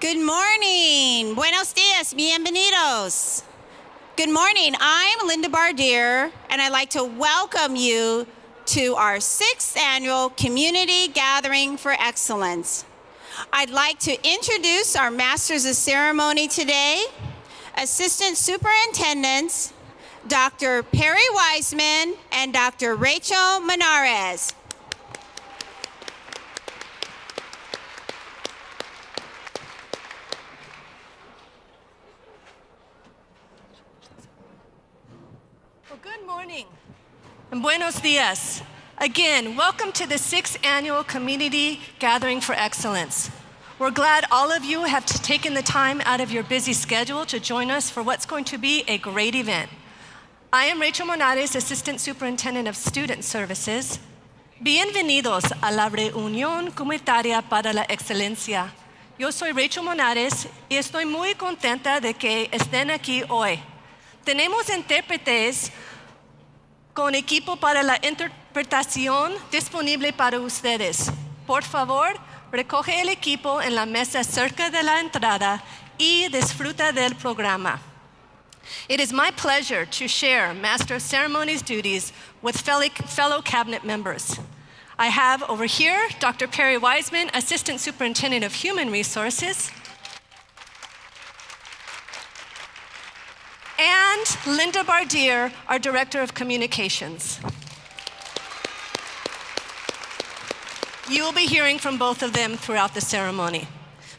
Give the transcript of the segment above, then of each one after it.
Good morning. Buenos dias. Bienvenidos. Good morning. I'm Linda Bardier, and I'd like to welcome you to our 6th annual Community Gathering for Excellence. I'd like to introduce our Masters of Ceremony today, Assistant Superintendents, Dr. Perry Wiseman and Dr. Rachel Menares. Good morning and buenos dias. Again, welcome to the 6th Annual Community Gathering for Excellence. We're glad all of you have taken the time out of your busy schedule to join us for what's going to be a great event. I am Rachel Menares, Assistant Superintendent of Student Services. Bienvenidos a la Reunión Comunitaria para la Excelencia. Yo soy Rachel Menares y estoy muy contenta de que estén aquí hoy. Tenemos intérpretes con equipo para la interpretación disponible para ustedes. Por favor, recoge el equipo en la mesa cerca de la entrada y disfruta del programa. It is my pleasure to share Master of Ceremonies duties with fellow cabinet members. I have over here Dr. Perry Wiseman, Assistant Superintendent of Human Resources, and Linda Bardier, our Director of Communications. You will be hearing from both of them throughout the ceremony.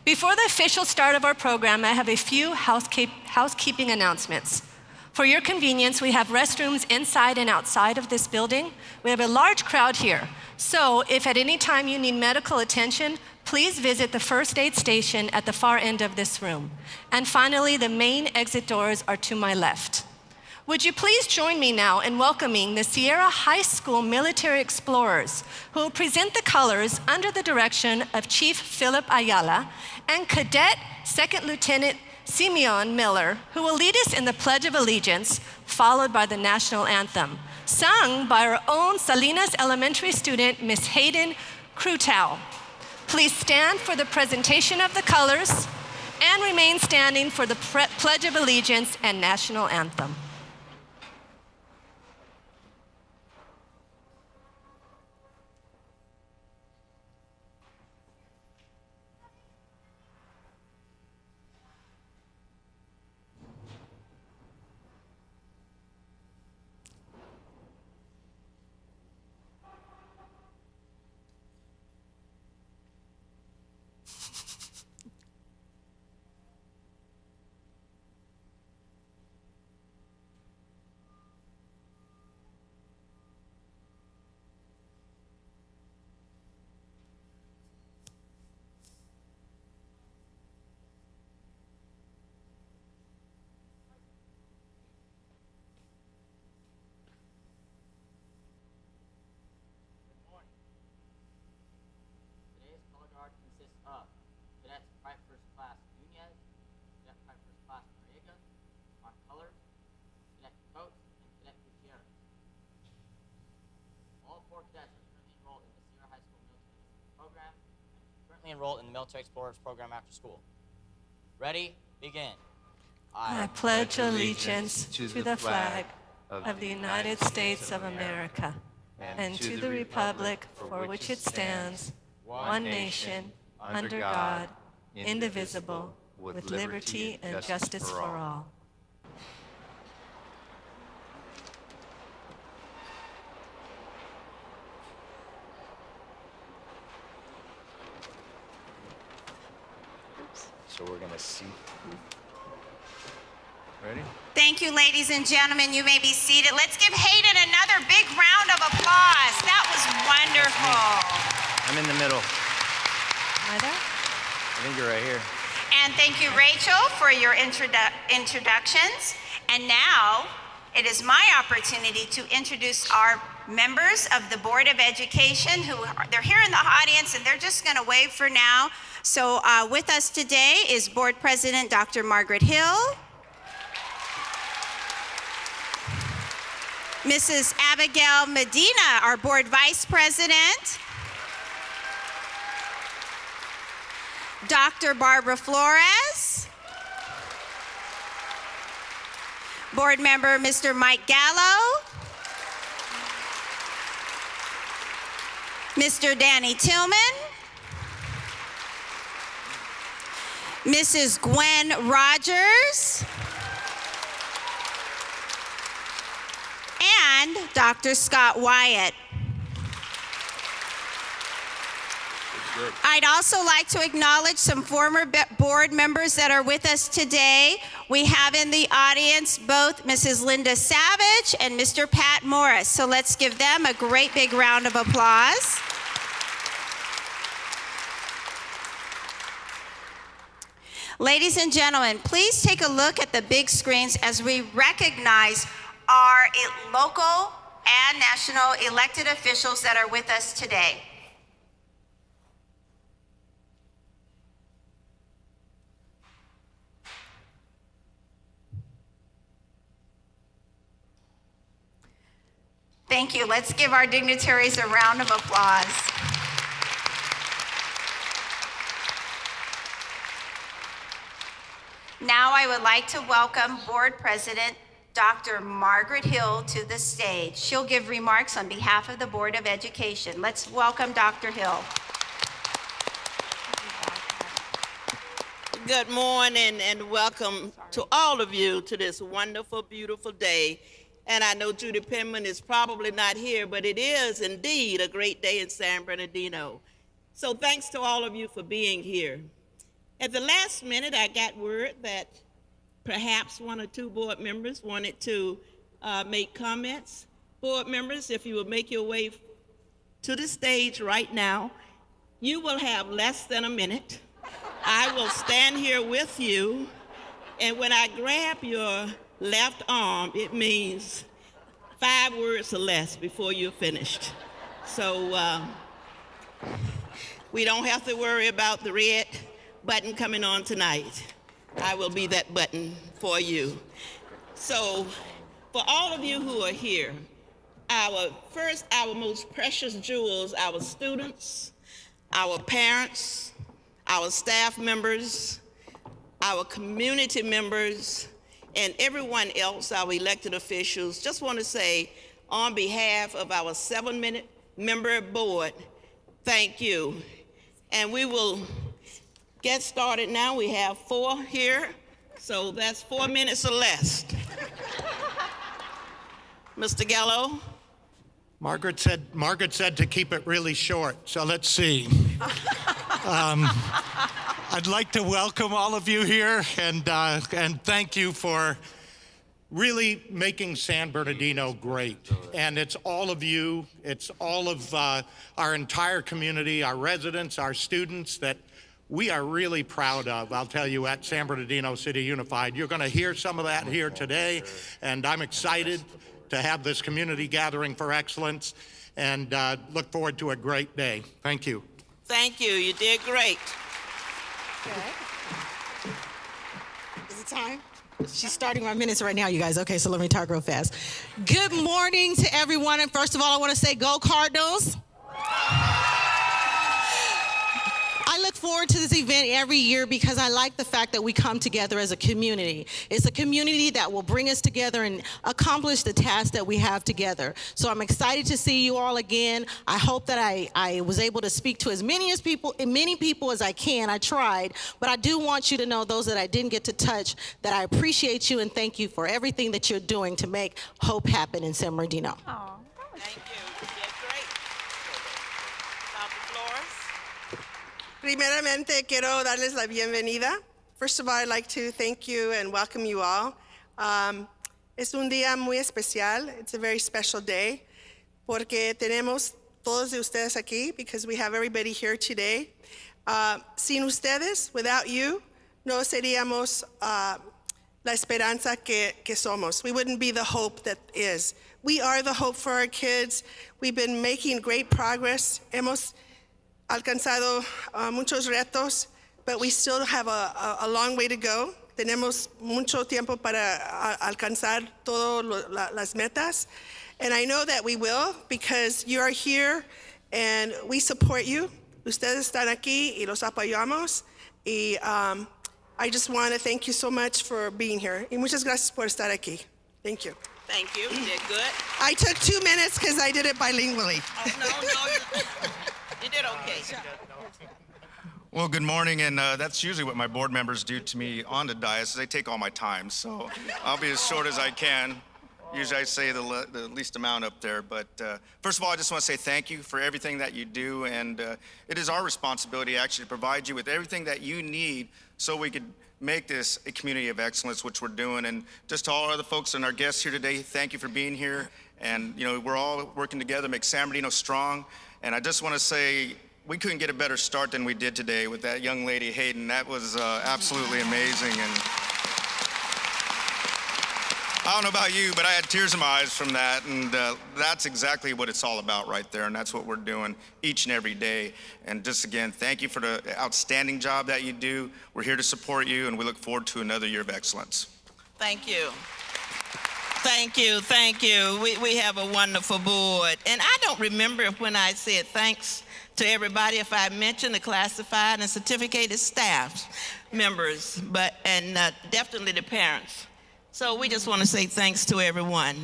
Before the official start of our program, I have a few housekeeping announcements. For your convenience, we have restrooms inside and outside of this building. We have a large crowd here, so if at any time you need medical attention, please visit the first aid station at the far end of this room. And finally, the main exit doors are to my left. Would you please join me now in welcoming the Sierra High School Military Explorers, who will present the colors under the direction of Chief Philip Ayala and Cadet Second Lieutenant Simeon Miller, who will lead us in the Pledge of Allegiance, followed by the National Anthem, sung by our own Salinas Elementary student, Miss Hayden Crutow. Please stand for the presentation of the colors and remain standing for the Pledge of Allegiance and National Anthem. Enrolled in the Military Explorers program after school. Ready? Begin. I pledge allegiance to the flag of the United States of America and to the republic for which it stands, one nation, under God, indivisible, with liberty and justice for all. So we're gonna see. Ready? Thank you, ladies and gentlemen. You may be seated. Let's give Hayden another big round of applause. That was wonderful. I'm in the middle. Am I there? I think you're right here. And thank you, Rachel, for your introductions. And now, it is my opportunity to introduce our members of the Board of Education they're here in the audience and they're just gonna wave for now. So with us today is Board President Dr. Margaret Hill, Mrs. Abigail Medina, our Board Vice President, Dr. Barbara Flores. Board member Mr. Mike Gallo. Mr. Danny Tillman. Mrs. Gwen Rogers. And Dr. Scott Wyatt. I'd also like to acknowledge some former board members that are with us today. We have in the audience both Mrs. Linda Savage and Mr. Pat Morris. So let's give them a great big round of applause. Ladies and gentlemen, please take a look at the big screens as we recognize our local and national elected officials that are with us today. Thank you. Let's give our dignitaries a round of applause. Now I would like to welcome Board President Dr. Margaret Hill to the stage. She'll give remarks on behalf of the Board of Education. Let's welcome Dr. Hill. Good morning and welcome to all of you to this wonderful, beautiful day. And I know Judy Penman is probably not here, but it is indeed a great day in San Bernardino. So thanks to all of you for being here. At the last minute, I got word that perhaps one or two board members wanted to make comments. Board members, if you will make your way to the stage right now, you will have less than a minute. I will stand here with you, and when I grab your left arm, it means 5 words or less before you're finished. So we don't have to worry about the red button coming on tonight. I will be that button for you. So for all of you who are here, our most precious jewels, our students, our parents, our staff members, our community members, and everyone else, our elected officials, just want to say on behalf of our 7-member board, thank you. And we will get started now. We have 4 here, so that's 4 minutes or less. Mr. Gallo? Margaret said to keep it really short, so let's see. I'd like to welcome all of you here and thank you for really making San Bernardino great. And it's all of you, it's all of our entire community, our residents, our students that we are really proud of. I'll tell you, at San Bernardino City Unified, you're going to hear some of that here today, and I'm excited to have this community gathering for excellence and look forward to a great day. Thank you. Thank you. You did great. Okay. Is it time? She's starting my minutes right now, you guys. Okay, so let me talk real fast. Good morning to everyone. And first of all, I want to say go Cardinals. I look forward to this event every year because I like the fact that we come together as a community. It's a community that will bring us together and accomplish the task that we have together. So I'm excited to see you all again. I hope that I was able to speak to as many people as I can. I tried, but I do want you to know, those that I didn't get to touch, that I appreciate you and thank you for everything that you're doing to make hope happen in San Bernardino. Aww. Thank you. You did great. Dr. Flores? Primeramente, quiero darles la bienvenida. First of all, I'd like to thank you and welcome you all. Es un día muy especial. It's a very special day porque tenemos todos de ustedes aquí, because we have everybody here today. Sin ustedes, without you, no seríamos la esperanza que somos. We wouldn't be the hope that is. We are the hope for our kids. We've been making great progress. Hemos alcanzado muchos retos, but we still have a long way to go. Tenemos mucho tiempo para alcanzar todas las metas. And I know that we will, because you are here and we support you. Ustedes están aquí y los apoyamos. Y I just want to thank you so much for being here. Y muchas gracias por estar aquí. Thank you. Thank you. You did good. I took 2 minutes because I did it bilingually. Oh, no, you did okay. Well, good morning, and that's usually what my board members do to me on the dais. They take all my time, so I'll be as short as I can. Usually I say the least amount up there, but first of all, I just want to say thank you for everything that you do, and it is our responsibility actually to provide you with everything that you need so we could make this a community of excellence, which we're doing. And just to all other folks and our guests here today, thank you for being here. And you know, we're all working together to make San Bernardino strong. And I just want to say, we couldn't get a better start than we did today with that young lady, Hayden. That was absolutely amazing. And I don't know about you, but I had tears in my eyes from that. And that's exactly what it's all about right there. And that's what we're doing each and every day. And just again, thank you for the outstanding job that you do. We're here to support you, and we look forward to another year of excellence. Thank you. Thank you, thank you. We have a wonderful board. And I don't remember if when I said thanks to everybody, if I mentioned the classified and certificated staff members, and definitely the parents. So we just want to say thanks to everyone.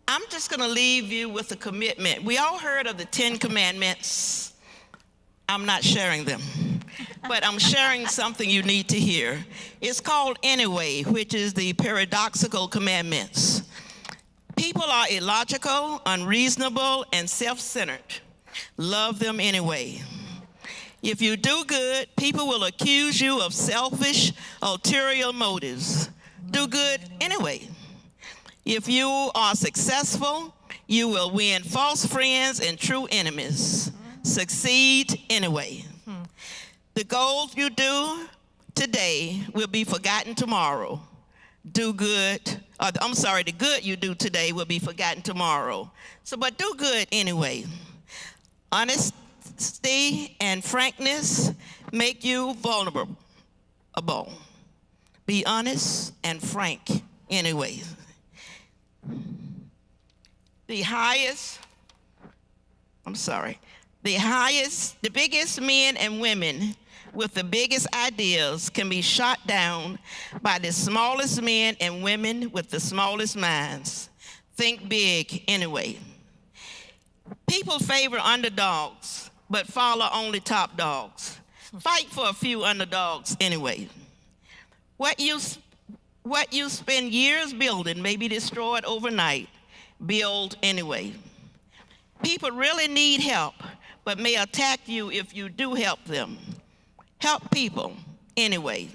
I'm just going to leave you with a commitment. We all heard of the 10 Commandments. I'm not sharing them, but I'm sharing something you need to hear. It's called Anyway, which is the paradoxical commandments. People are illogical, unreasonable, and self-centered. Love them anyway. If you do good, people will accuse you of selfish, ulterior motives. Do good anyway. If you are successful, you will win false friends and true enemies. Succeed anyway. The goals you do today will be forgotten tomorrow. The good you do today will be forgotten tomorrow. But do good anyway. Honesty and frankness make you vulnerable. Be honest and frank anyway. The biggest men and women with the biggest ideas can be shot down by the smallest men and women with the smallest minds. Think big anyway. People favor underdogs, but follow only top dogs. Fight for a few underdogs anyway. What you spend years building may be destroyed overnight. Build anyway. People really need help, but may attack you if you do help them. Help people anyway.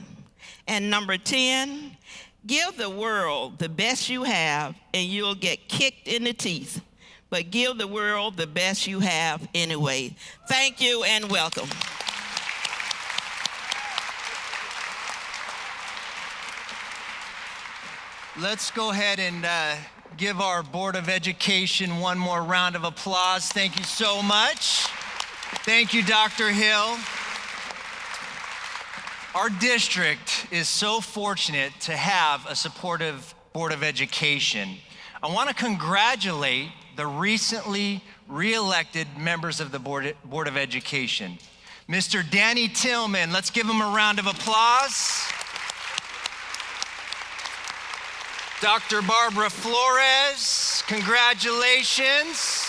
And number 10, give the world the best you have and you'll get kicked in the teeth. But give the world the best you have anyway. Thank you and welcome. Let's go ahead and give our Board of Education one more round of applause. Thank you so much. Thank you, Dr. Hill. Our district is so fortunate to have a supportive Board of Education. I want to congratulate the recently re-elected members of the Board of Education. Mr. Danny Tillman, let's give him a round of applause. Dr. Barbara Flores, congratulations.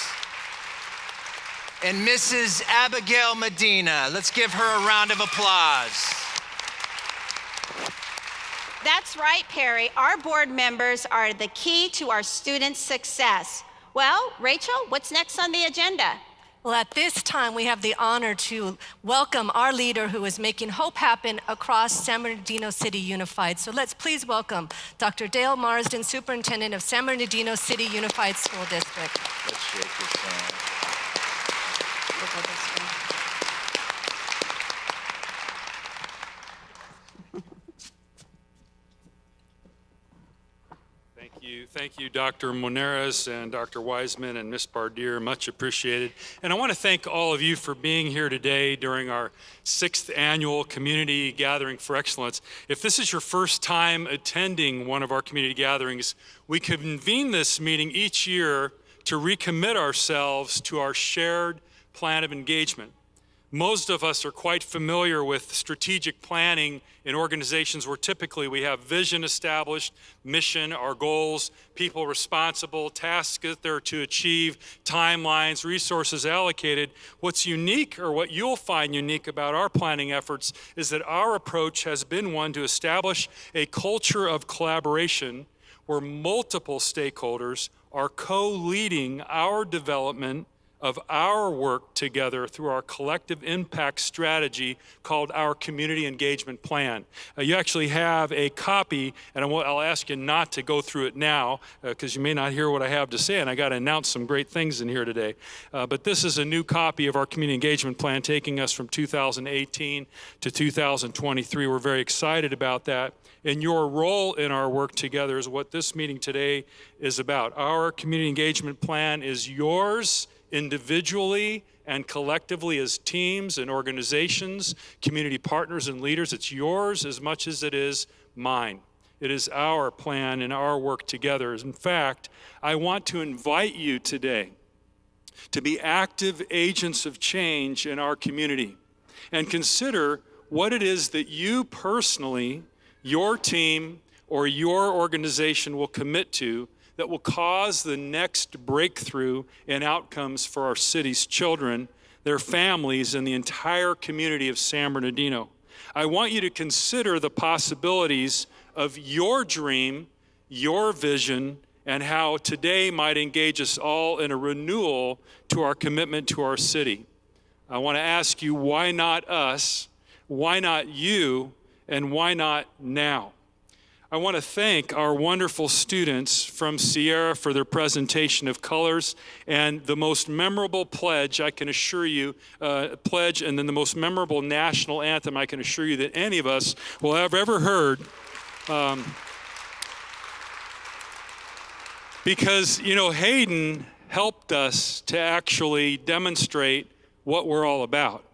And Mrs. Abigail Medina, let's give her a round of applause. That's right, Perry. Our board members are the key to our students' success. Well, Rachel, what's next on the agenda? Well, at this time, we have the honor to welcome our leader who is making hope happen across San Bernardino City Unified. So let's please welcome Dr. Dale Marsden, Superintendent of San Bernardino City Unified School District. Let's shake this hand. Thank you, Dr. Moneras and Dr. Wiseman and Ms. Bardier, much appreciated. And I want to thank all of you for being here today during our 6th annual Community Gathering for Excellence. If this is your first time attending one of our community gatherings, we convene this meeting each year to recommit ourselves to our shared plan of engagement. Most of us are quite familiar with strategic planning in organizations where typically we have vision established, mission, our goals, people responsible, tasks that they're to achieve, timelines, resources allocated. What's unique, or what you'll find unique about our planning efforts, is that our approach has been one to establish a culture of collaboration where multiple stakeholders are co-leading our development of our work together through our collective impact strategy called our Community Engagement Plan. You actually have a copy, and I'll ask you not to go through it now because you may not hear what I have to say, and I got to announce some great things in here today. But this is a new copy of our Community Engagement Plan taking us from 2018 to 2023. We're very excited about that. And your role in our work together is what this meeting today is about. Our Community Engagement Plan is yours individually and collectively as teams and organizations, community partners and leaders. It's yours as much as it is mine. It is our plan and our work together. In fact, I want to invite you today to be active agents of change in our community and consider what it is that you personally, your team, or your organization will commit to that will cause the next breakthrough in outcomes for our city's children, their families, and the entire community of San Bernardino. I want you to consider the possibilities of your dream, your vision, and how today might engage us all in a renewal to our commitment to our city. I want to ask you, why not us? Why not you? And why not now? I want to thank our wonderful students from Sierra for their presentation of colors and the most memorable pledge, I can assure you, pledge, and then the most memorable national anthem I can assure you that any of us will have ever heard. Because, you know, Hayden helped us to actually demonstrate what we're all about.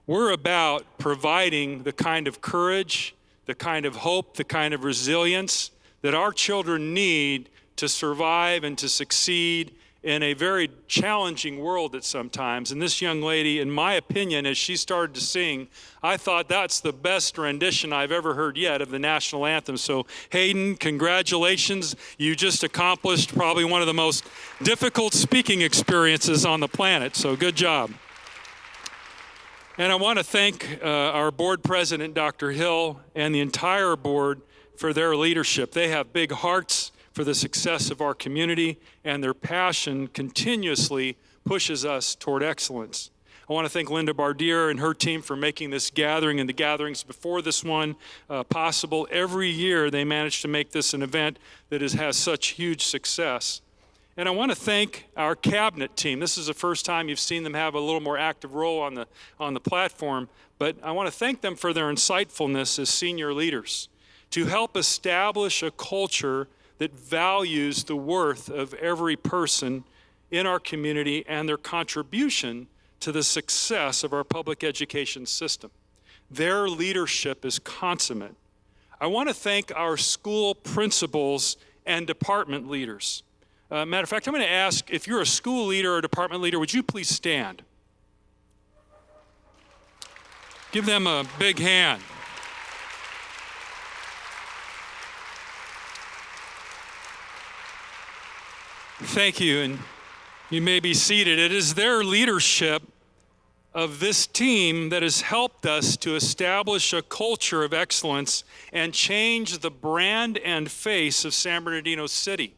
We're about providing the kind of courage, the kind of hope, the kind of resilience that our children need to survive and to succeed in a very challenging world at sometimes. And this young lady, in my opinion, as she started to sing, I thought that's the best rendition I've ever heard yet of the national anthem. So Hayden, congratulations. You just accomplished probably one of the most difficult speaking experiences on the planet. So good job. And I want to thank our board president, Dr. Hill, and the entire board for their leadership. They have big hearts for the success of our community, and their passion continuously pushes us toward excellence. I want to thank Linda Bardier and her team for making this gathering and the gatherings before this one possible. Every year they manage to make this an event that has such huge success. And I want to thank our cabinet team. This is the first time you've seen them have a little more active role on the platform, but I want to thank them for their insightfulness as senior leaders to help establish a culture that values the worth of every person in our community and their contribution to the success of our public education system. Their leadership is consummate. I want to thank our school principals and department leaders. Matter of fact, I'm going to ask, if you're a school leader or a department leader, would you please stand? Give them a big hand. Thank you, and you may be seated. It is their leadership of this team that has helped us to establish a culture of excellence and change the brand and face of San Bernardino City.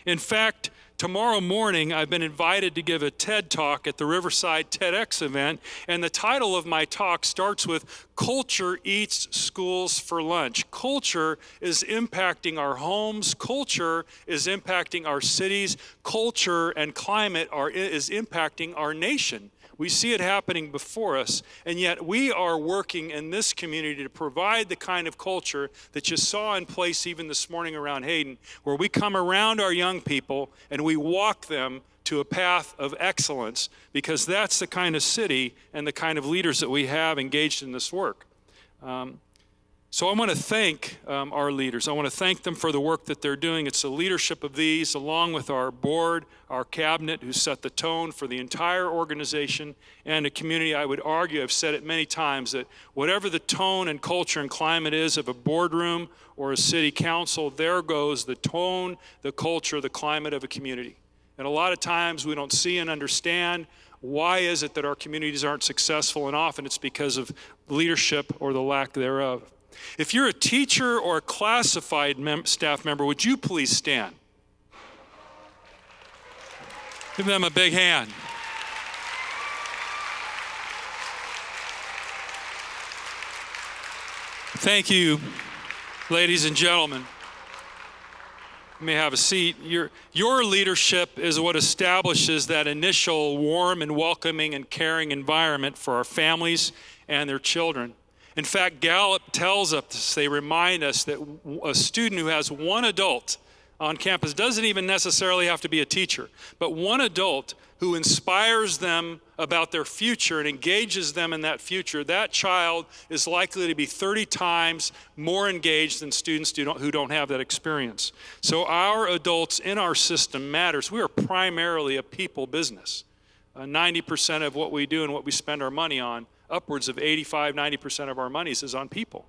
In fact, tomorrow morning, I've been invited to give a TED Talk at the Riverside TEDx event, and the title of my talk starts with Culture Eats Schools for Lunch. Culture is impacting our homes. Culture is impacting our cities. Culture and climate is impacting our nation. We see it happening before us, and yet we are working in this community to provide the kind of culture that you saw in place even this morning around Hayden, where we come around our young people and we walk them to a path of excellence, because that's the kind of city and the kind of leaders that we have engaged in this work. So I want to thank our leaders. I want to thank them for the work that they're doing. It's the leadership of these, along with our board, our cabinet, who set the tone for the entire organization and the community. I would argue, I've said it many times, that whatever the tone and culture and climate is of a boardroom or a city council, there goes the tone, the culture, the climate of a community. And a lot of times we don't see and understand why is it that our communities aren't successful, and often it's because of leadership or the lack thereof. If you're a teacher or a classified staff member, would you please stand? Give them a big hand. Thank you, ladies and gentlemen. You may have a seat. Your leadership is what establishes that initial warm and welcoming and caring environment for our families and their children. In fact, Gallup tells us, they remind us that a student who has one adult on campus doesn't even necessarily have to be a teacher, but one adult who inspires them about their future and engages them in that future, that child is likely to be 30 times more engaged than students who don't have that experience. So our adults in our system matters. We are primarily a people business. 90% of what we do and what we spend our money on, upwards of 85-90% of our monies is on people,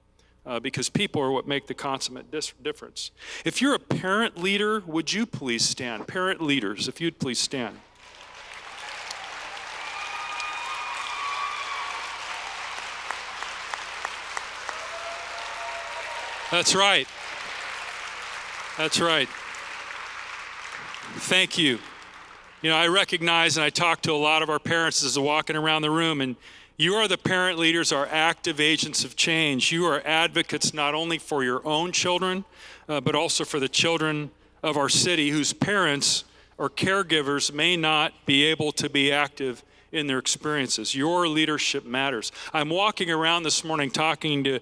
because people are what make the consummate difference. If you're a parent leader, would you please stand? Parent leaders, if you'd please stand. That's right. That's right. Thank you. You know, I recognize and I talk to a lot of our parents as they're walking around the room, and you are the parent leaders, are active agents of change. You are advocates not only for your own children, but also for the children of our city whose parents or caregivers may not be able to be active in their experiences. Your leadership matters. I'm walking around this morning talking to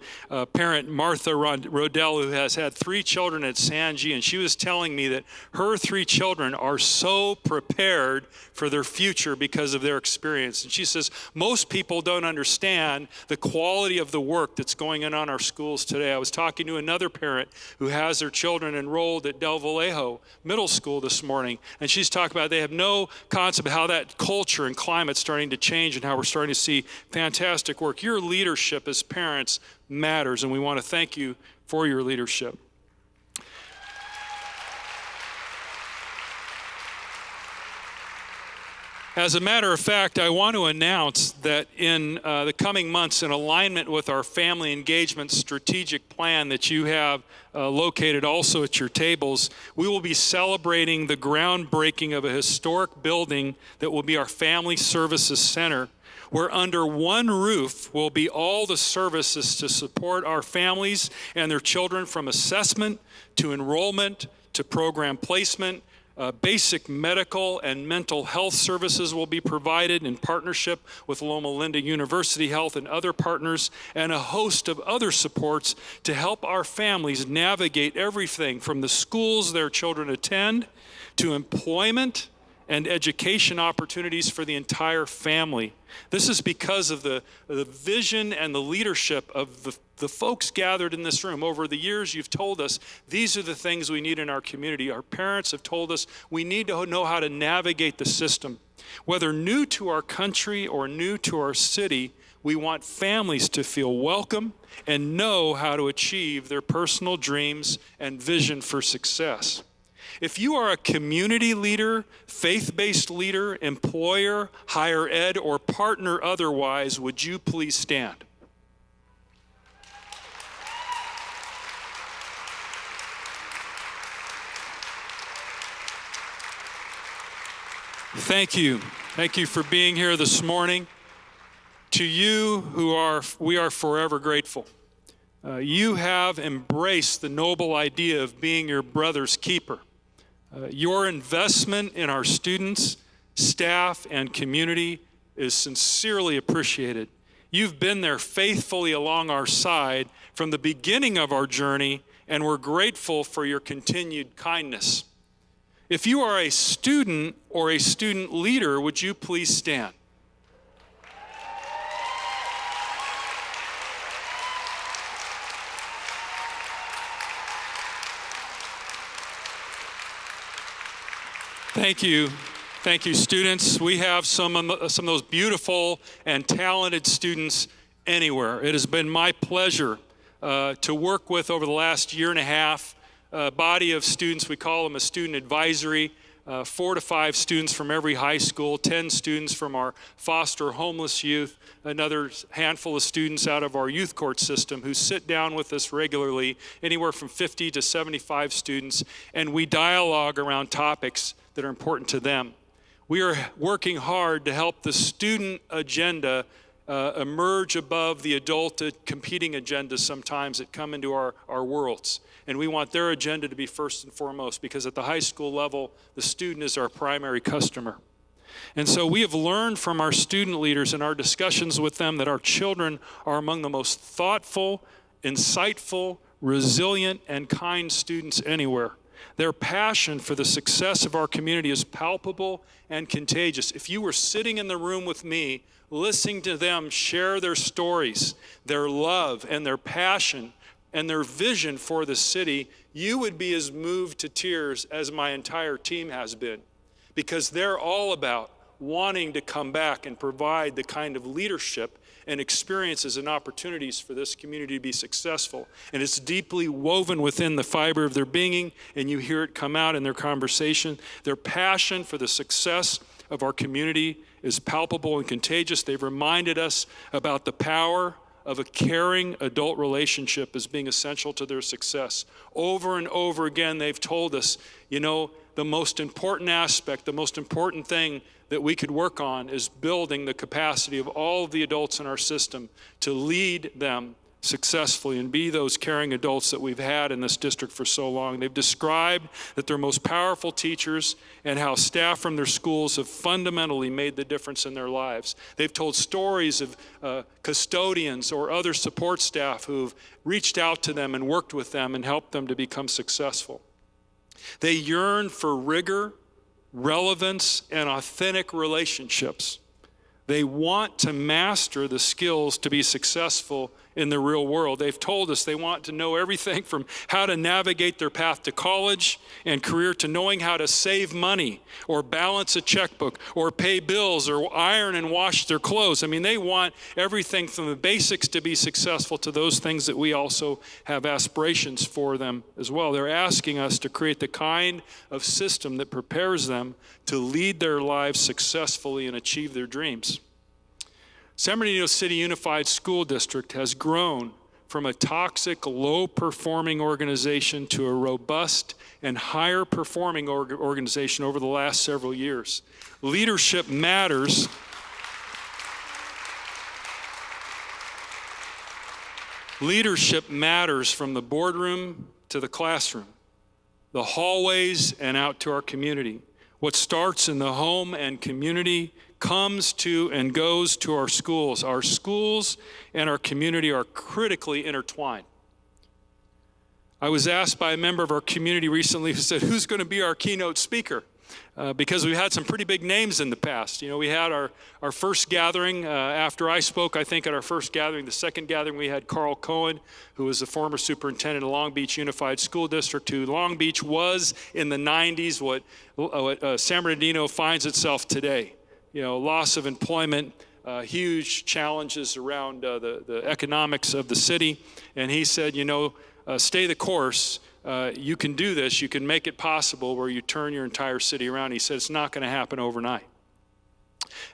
parent Martha Rodell, who has had 3 children at San G, and she was telling me that her 3 children are so prepared for their future because of their experience. And she says, most people don't understand the quality of the work that's going on our schools today. I was talking to another parent who has their children enrolled at Del Vallejo Middle School this morning, and she's talking about they have no concept of how that culture and climate starting to change and how we're starting to see fantastic work. Your leadership as parents matters, and we want to thank you for your leadership. As a matter of fact, I want to announce that in the coming months, in alignment with our family engagement strategic plan that you have located also at your tables, we will be celebrating the groundbreaking of a historic building that will be our Family Services Center, where under one roof will be all the services to support our families and their children, from assessment to enrollment to program placement. Basic medical and mental health services will be provided in partnership with Loma Linda University Health and other partners, and a host of other supports to help our families navigate everything from the schools their children attend to employment and education opportunities for the entire family. This is because of the vision and the leadership of the folks gathered in this room. Over the years, you've told us these are the things we need in our community. Our parents have told us we need to know how to navigate the system. Whether new to our country or new to our city, we want families to feel welcome and know how to achieve their personal dreams and vision for success. If you are a community leader, faith-based leader, employer, higher ed, or partner otherwise, would you please stand? Thank you. Thank you for being here this morning. To you we are forever grateful. You have embraced the noble idea of being your brother's keeper. Your investment in our students, staff, and community is sincerely appreciated. You've been there faithfully along our side from the beginning of our journey, and we're grateful for your continued kindness. If you are a student or a student leader, would you please stand? Thank you. Thank you, students. We have some of those beautiful and talented students anywhere. It has been my pleasure to work with over the last year and a half a body of students. We call them a student advisory. 4 to 5 students from every high school, 10 students from our foster homeless youth, another handful of students out of our youth court system who sit down with us regularly, anywhere from 50 to 75 students, and we dialogue around topics that are important to them. We are working hard to help the student agenda emerge above the adult competing agendas sometimes that come into our worlds. And we want their agenda to be first and foremost, because at the high school level, the student is our primary customer. And so we have learned from our student leaders in our discussions with them that our children are among the most thoughtful, insightful, resilient, and kind students anywhere. Their passion for the success of our community is palpable and contagious. If you were sitting in the room with me, listening to them share their stories, their love, and their passion, and their vision for the city, you would be as moved to tears as my entire team has been, because they're all about wanting to come back and provide the kind of leadership and experiences and opportunities for this community to be successful. And it's deeply woven within the fiber of their being, and you hear it come out in their conversation. Their passion for the success of our community is palpable and contagious. They've reminded us about the power of a caring adult relationship as being essential to their success. Over and over again, they've told us, you know, the most important aspect, the most important thing that we could work on is building the capacity of all of the adults in our system to lead them successfully and be those caring adults that we've had in this district for so long. They've described that they're most powerful teachers and how staff from their schools have fundamentally made the difference in their lives. They've told stories of custodians or other support staff who've reached out to them and worked with them and helped them to become successful. They yearn for rigor, relevance, and authentic relationships. They want to master the skills to be successful in the real world. They've told us they want to know everything from how to navigate their path to college and career to knowing how to save money or balance a checkbook or pay bills or iron and wash their clothes. I mean, they want everything from the basics to be successful to those things that we also have aspirations for them as well. They're asking us to create the kind of system that prepares them to lead their lives successfully and achieve their dreams. San Bernardino City Unified School District has grown from a toxic, low-performing organization to a robust and higher-performing organization over the last several years. Leadership matters. Leadership matters from the boardroom to the classroom, the hallways, and out to our community. What starts in the home and community comes to and goes to our schools. Our schools and our community are critically intertwined. I was asked by a member of our community recently who said, who's going to be our keynote speaker? Because we've had some pretty big names in the past. You know, we had our first gathering after I spoke. I think at our first gathering, the second gathering, we had Carl Cohen, who was the former superintendent of Long Beach Unified School District, who Long Beach was in the 90s what San Bernardino finds itself today. You know, loss of employment, huge challenges around the economics of the city. And he said, you know, stay the course. You can do this. You can make it possible where you turn your entire city around. He said it's not going to happen overnight.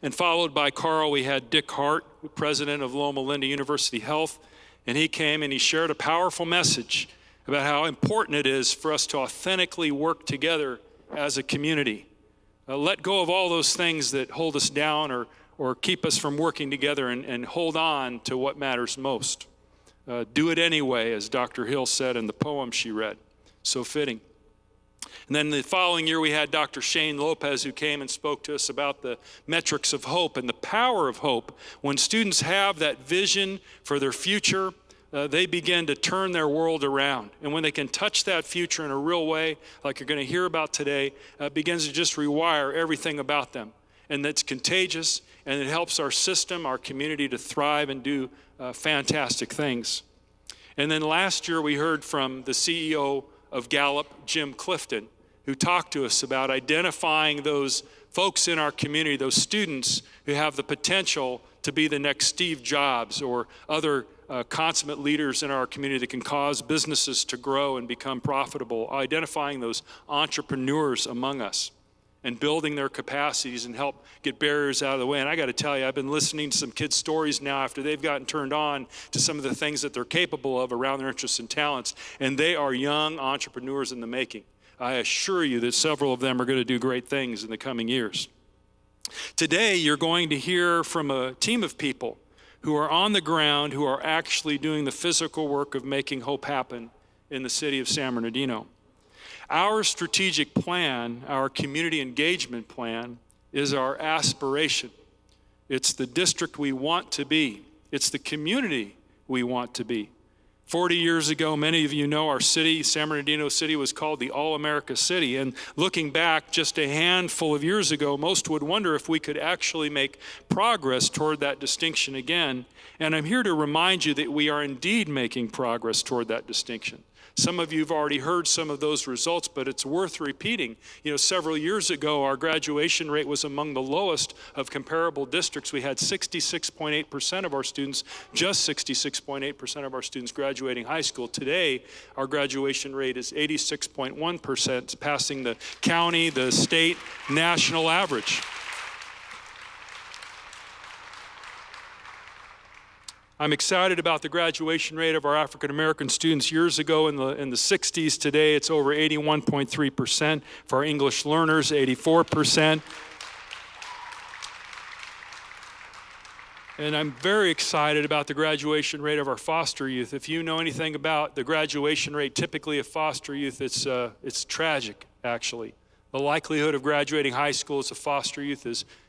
And followed by Carl, we had Dick Hart, president of Loma Linda University Health. And he came and he shared a powerful message about how important it is for us to authentically work together as a community. Let go of all those things that hold us down or keep us from working together and hold on to what matters most. Do it anyway, as Dr. Hill said in the poem she read. So fitting. And then the following year, we had Dr. Shane Lopez, who came and spoke to us about the metrics of hope and the power of hope. When students have that vision for their future, they begin to turn their world around. And when they can touch that future in a real way, like you're going to hear about today, it begins to just rewire everything about them. And that's contagious, and it helps our system, our community to thrive and do fantastic things. And then last year, we heard from the CEO of Gallup, Jim Clifton, who talked to us about identifying those folks in our community, those students who have the potential to be the next Steve Jobs or other consummate leaders in our community that can cause businesses to grow and become profitable, identifying those entrepreneurs among us and building their capacities and help get barriers out of the way. And I got to tell you, I've been listening to some kids' stories now after they've gotten turned on to some of the things that they're capable of around their interests and talents, and they are young entrepreneurs in the making. I assure you that several of them are going to do great things in the coming years. Today, you're going to hear from a team of people who are on the ground, who are actually doing the physical work of making hope happen in the city of San Bernardino. Our strategic plan, our community engagement plan, is our aspiration. It's the district we want to be. It's the community we want to be. 40 years ago, many of you know our city, San Bernardino City, was called the All-America City. And looking back just a handful of years ago, most would wonder if we could actually make progress toward that distinction again. And I'm here to remind you that we are indeed making progress toward that distinction. Some of you have already heard some of those results, but it's worth repeating. Several years ago, our graduation rate was among the lowest of comparable districts. We had 66.8% of our students, just 66.8% of our students graduating high school. Today, our graduation rate is 86.1%, passing the county, the state, national average. I'm excited about the graduation rate of our African American students. Years ago in the 60s, today it's over 81.3%. For our English learners, 84%. And I'm very excited about the graduation rate of our foster youth. If you know anything about the graduation rate typically of foster youth, it's tragic, actually. The likelihood of graduating high school as a foster youth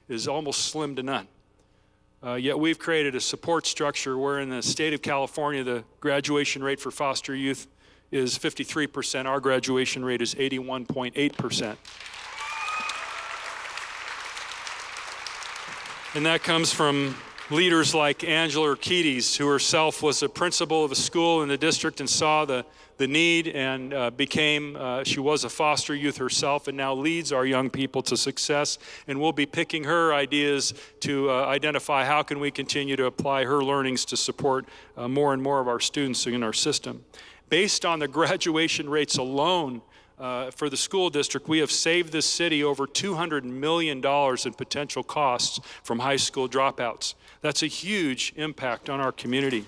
is almost slim to none. Yet we've created a support structure where in the state of California, the graduation rate for foster youth is 53%. Our graduation rate is 81.8%. And that comes from leaders like Angela Urquides, who herself was a principal of a school in the district and saw the need and she was a foster youth herself and now leads our young people to success. And we'll be picking her ideas to identify how can we continue to apply her learnings to support more and more of our students in our system. Based on the graduation rates alone, for the school district, we have saved this city over $200 million in potential costs from high school dropouts. That's a huge impact on our community.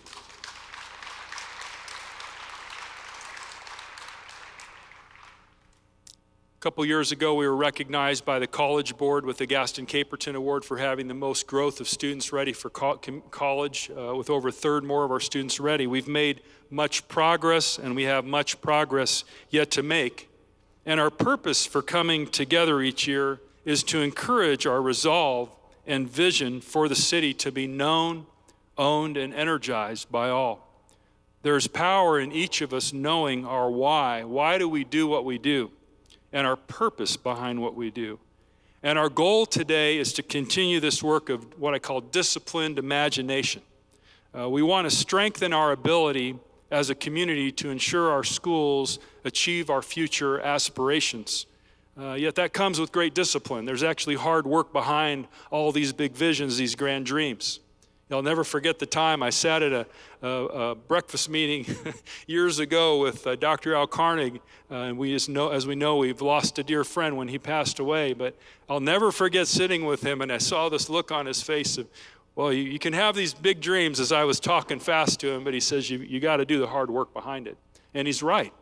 A couple years ago, we were recognized by the College Board with the Gaston Caperton Award for having the most growth of students ready for college, with over a third more of our students ready. We've made much progress, and we have much progress yet to make. And our purpose for coming together each year is to encourage our resolve and vision for the city to be known, owned, and energized by all. There's power in each of us knowing our why. Why do we do what we do? And our purpose behind what we do. And our goal today is to continue this work of what I call disciplined imagination. We want to strengthen our ability as a community to ensure our schools achieve our future aspirations. Yet that comes with great discipline. There's actually hard work behind all these big visions, these grand dreams. I'll never forget the time I sat at a breakfast meeting years ago with Dr. Al Carnegie, and as we know, we've lost a dear friend when he passed away, but I'll never forget sitting with him, and I saw this look on his face of, well, you can have these big dreams, as I was talking fast to him, but he says you got to do the hard work behind it. And he's right,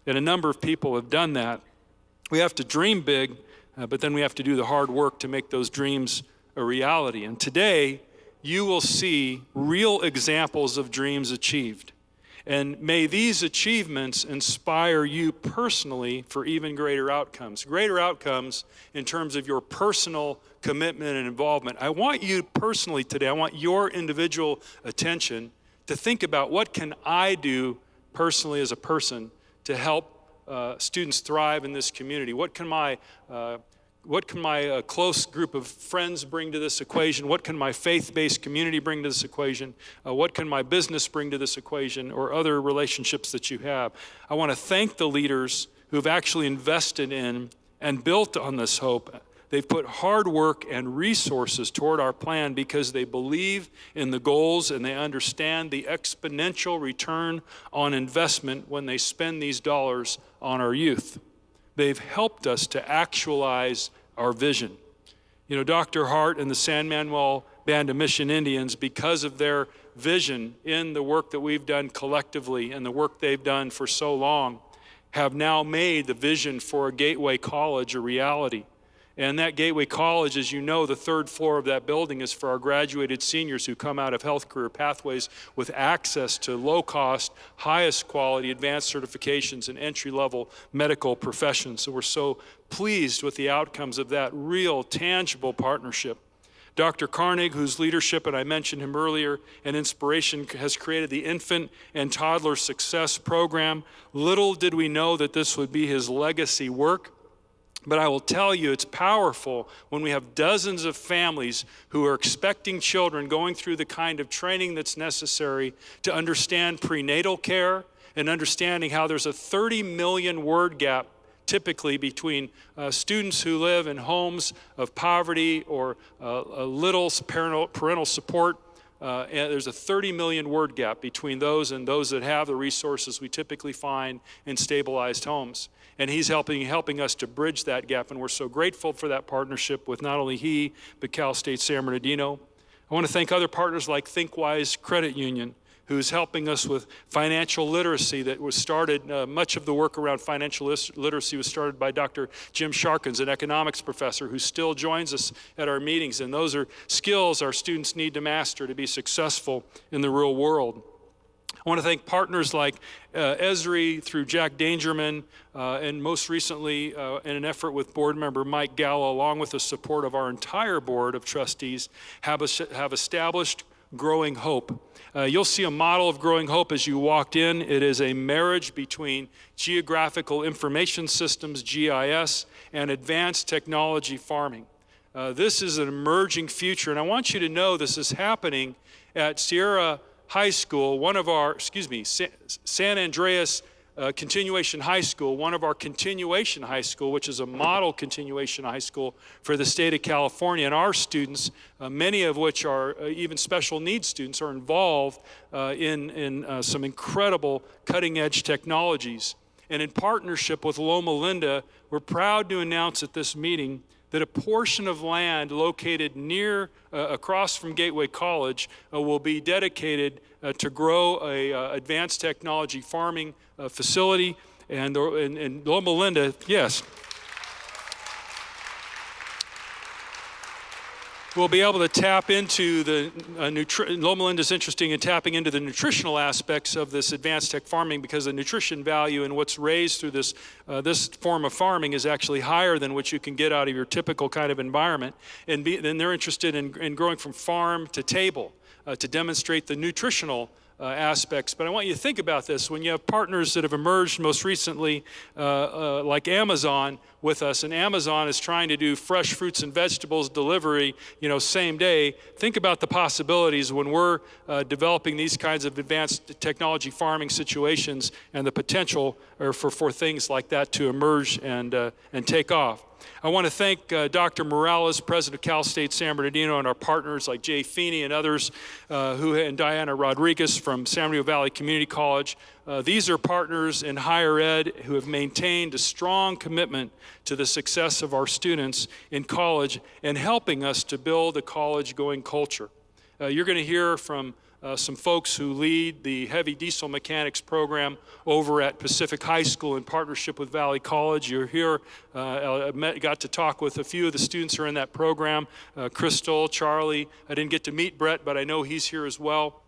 and a number of people have done that. We have to dream big, but then we have to do the hard work to make those dreams a reality. And today, you will see real examples of dreams achieved. And may these achievements inspire you personally for even greater outcomes in terms of your personal commitment and involvement. I want you personally today, I want your individual attention to think about what can I do personally as a person to help students thrive in this community? What can my close group of friends bring to this equation? What can my faith-based community bring to this equation? What can my business bring to this equation, or other relationships that you have? I want to thank the leaders who've actually invested in and built on this hope. They've put hard work and resources toward our plan because they believe in the goals and they understand the exponential return on investment when they spend these dollars on our youth. They've helped us to actualize our vision. You know, Dr. Hart and the San Manuel Band of Mission Indians, because of their vision in the work that we've done collectively and the work they've done for so long, have now made the vision for a Gateway College a reality. And that Gateway College, as you know, the third floor of that building is for our graduated seniors who come out of Health Career Pathways with access to low-cost, highest quality advanced certifications in entry-level medical professions. So we're so pleased with the outcomes of that real, tangible partnership. Dr. Carnig, whose leadership, and I mentioned him earlier, and inspiration has created the Infant and Toddler Success Program. Little did we know that this would be his legacy work. But I will tell you, it's powerful when we have dozens of families who are expecting children going through the kind of training that's necessary to understand prenatal care and understanding how there's a 30 million word gap typically between students who live in homes of poverty or a little parental support. And there's a 30 million word gap between those and those that have the resources we typically find in stabilized homes. And he's helping us to bridge that gap, and we're so grateful for that partnership with not only he, but Cal State San Bernardino. I want to thank other partners like ThinkWise Credit Union, who's helping us with financial literacy that was started, much of the work around financial literacy was started by Dr. Jim Sharkins, an economics professor who still joins us at our meetings, and those are skills our students need to master to be successful in the real world. I want to thank partners like Esri through Jack Dangerman, and most recently in an effort with board member Mike Gallo, along with the support of our entire board of trustees, have established Growing Hope. You'll see a model of Growing Hope as you walked in. It is a marriage between geographical information systems, GIS, and advanced technology farming. This is an emerging future, and I want you to know this is happening at Sierra High School, San Andreas Continuation High School, one of our continuation high school, which is a model continuation high school for the state of California. And our students, many of which are even special needs students, are involved in some incredible cutting edge technologies. And in partnership with Loma Linda, we're proud to announce at this meeting that a portion of land located near, across from Gateway College will be dedicated to grow a advanced technology farming facility. And Loma Linda, yes, we'll be able to tap into the, Loma Linda's interesting in tapping into the nutritional aspects of this advanced tech farming, because the nutrition value in what's raised through this, this form of farming is actually higher than what you can get out of your typical kind of environment. And then they're interested in growing from farm to table to demonstrate the nutritional aspects. But I want you to think about this. When you have partners that have emerged most recently, like Amazon with us, and Amazon is trying to do fresh fruits and vegetables delivery, same day, think about the possibilities when we're developing these kinds of advanced technology farming situations and the potential for things like that to emerge and take off. I want to thank Dr. Morales, President of Cal State San Bernardino, and our partners like Jay Feeney and others, and Diana Rodriguez from San Bernardino Valley Community College. These are partners in higher ed who have maintained a strong commitment to the success of our students in college and helping us to build a college-going culture. You're going to hear from some folks who lead the heavy diesel mechanics program over at Pacific High School in partnership with Valley College. You're here, got to talk with a few of the students who are in that program, Crystal, Charlie. I didn't get to meet Brett, but I know he's here as well.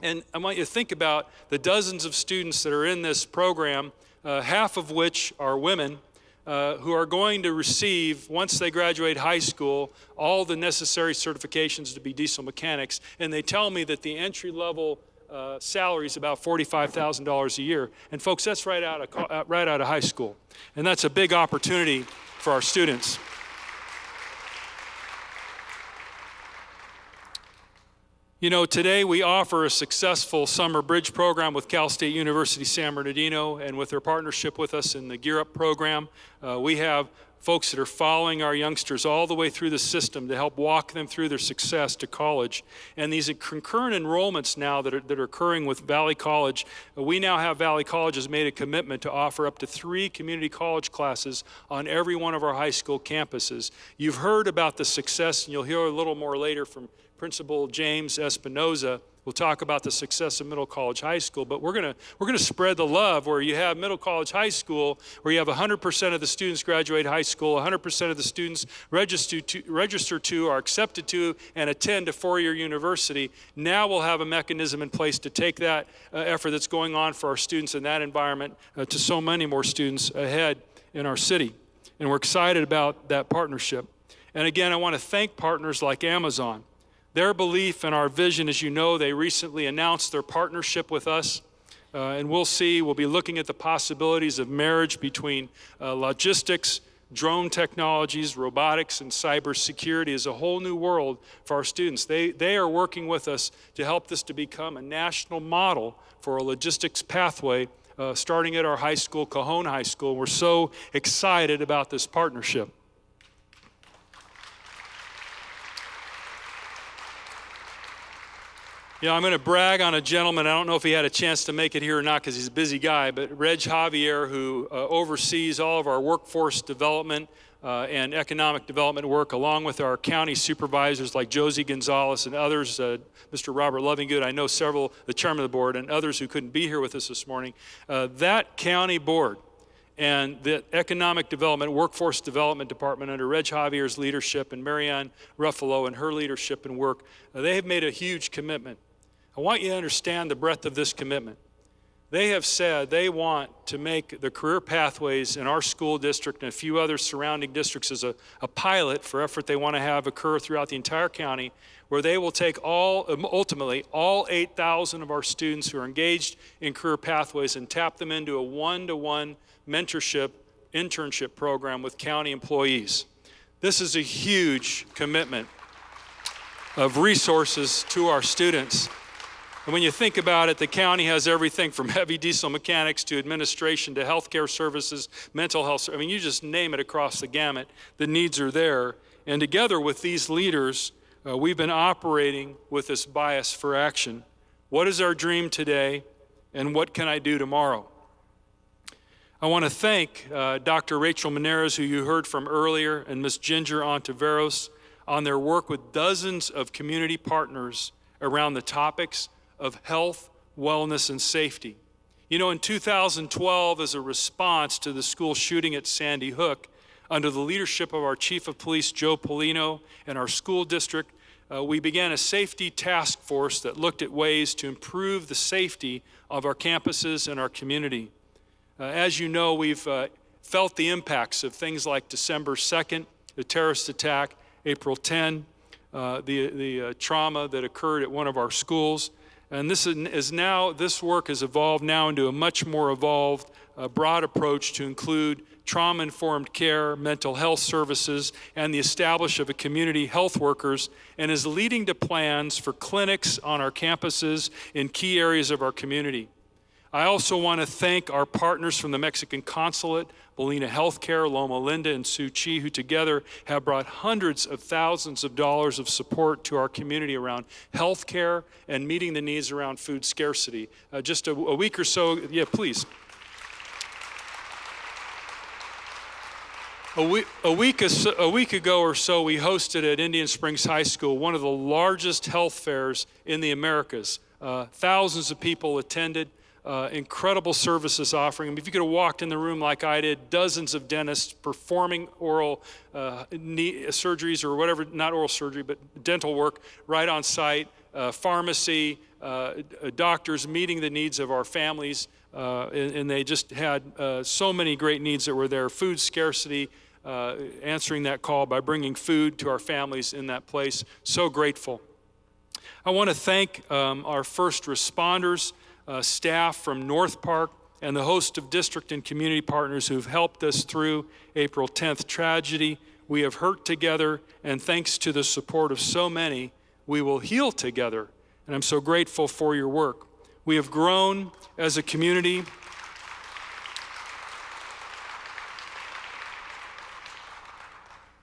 And I want you to think about the dozens of students that are in this program, half of which are women, who are going to receive, once they graduate high school, all the necessary certifications to be diesel mechanics. And they tell me that the entry-level salary is about $45,000 a year. And folks, that's right out of high school. And that's a big opportunity for our students. You know, today we offer a successful summer bridge program with Cal State University San Bernardino, and with their partnership with us in the Gear Up program, we have folks that are following our youngsters all the way through the system to help walk them through their success to college. And these concurrent enrollments now that are occurring with Valley College, we now have Valley College has made a commitment to offer up to 3 community college classes on every one of our high school campuses. You've heard about the success, and you'll hear a little more later from Principal James Espinoza. We'll talk about the success of Middle College High School, but we're gonna spread the love where you have Middle College High School, where you have 100% of the students graduate high school, 100% of the students register to, are accepted to, and attend a 4-year university. Now we'll have a mechanism in place to take that effort that's going on for our students in that environment to so many more students ahead in our city. And we're excited about that partnership. And again, I want to thank partners like Amazon. Their belief in our vision, as you know, they recently announced their partnership with us. And we'll be looking at the possibilities of marriage between logistics, drone technologies, robotics, and cybersecurity as a whole new world for our students. They are working with us to help this to become a national model for a logistics pathway starting at our high school, Cajon High School. We're so excited about this partnership. You know, I'm going to brag on a gentleman. I don't know if he had a chance to make it here or not because he's a busy guy, but Reg Javier, who oversees all of our workforce development and economic development work, along with our county supervisors like Josie Gonzalez and others, Mr. Robert Lovingood, I know several, the chairman of the board, and others who couldn't be here with us this morning. That county board and the Economic Development, Workforce Development Department under Reg Javier's leadership and Marianne Ruffalo and her leadership and work, they have made a huge commitment. I want you to understand the breadth of this commitment. They have said they want to make the career pathways in our school district and a few other surrounding districts as a pilot for effort they want to have occur throughout the entire county, where they will take ultimately all 8,000 of our students who are engaged in career pathways and tap them into a one-to-one mentorship, internship program with county employees. This is a huge commitment of resources to our students. And when you think about it, the county has everything from heavy diesel mechanics to administration to healthcare services, mental health. I mean, you just name it across the gamut. The needs are there. And together with these leaders, we've been operating with this bias for action. What is our dream today, and what can I do tomorrow? I want to thank Dr. Rachel Meneras, who you heard from earlier, and Ms. Ginger Ontiveros on their work with dozens of community partners around the topics of health, wellness, and safety. You know, in 2012, as a response to the school shooting at Sandy Hook, under the leadership of our Chief of Police, Joe Polino, and our school district, we began a safety task force that looked at ways to improve the safety of our campuses and our community. As you know, we've felt the impacts of things like December 2nd, the terrorist attack, April 10, the trauma that occurred at one of our schools. And this work has evolved now into a much more evolved, broad approach to include trauma-informed care, mental health services, and the establishment of a community health workers, and is leading to plans for clinics on our campuses in key areas of our community. I also want to thank our partners from the Mexican Consulate, Molina Healthcare, Loma Linda, and Suu Kyi, who together have brought hundreds of thousands of dollars of support to our community around healthcare and meeting the needs around food scarcity. Just a week or so, yeah, please. A week ago or so, we hosted at Indian Springs High School one of the largest health fairs in the Americas. Thousands of people attended. Incredible services offering. I mean, if you could have walked in the room like I did, dozens of dentists performing oral surgeries or whatever, not oral surgery, but dental work right on site, pharmacy, doctors meeting the needs of our families, and they just had so many great needs that were there. Food scarcity, answering that call by bringing food to our families in that place. So grateful. I want to thank our first responders, staff from North Park, and the host of district and community partners who've helped us through April 10th tragedy. We have hurt together, and thanks to the support of so many, we will heal together and I'm so grateful for your work. We have grown as a community.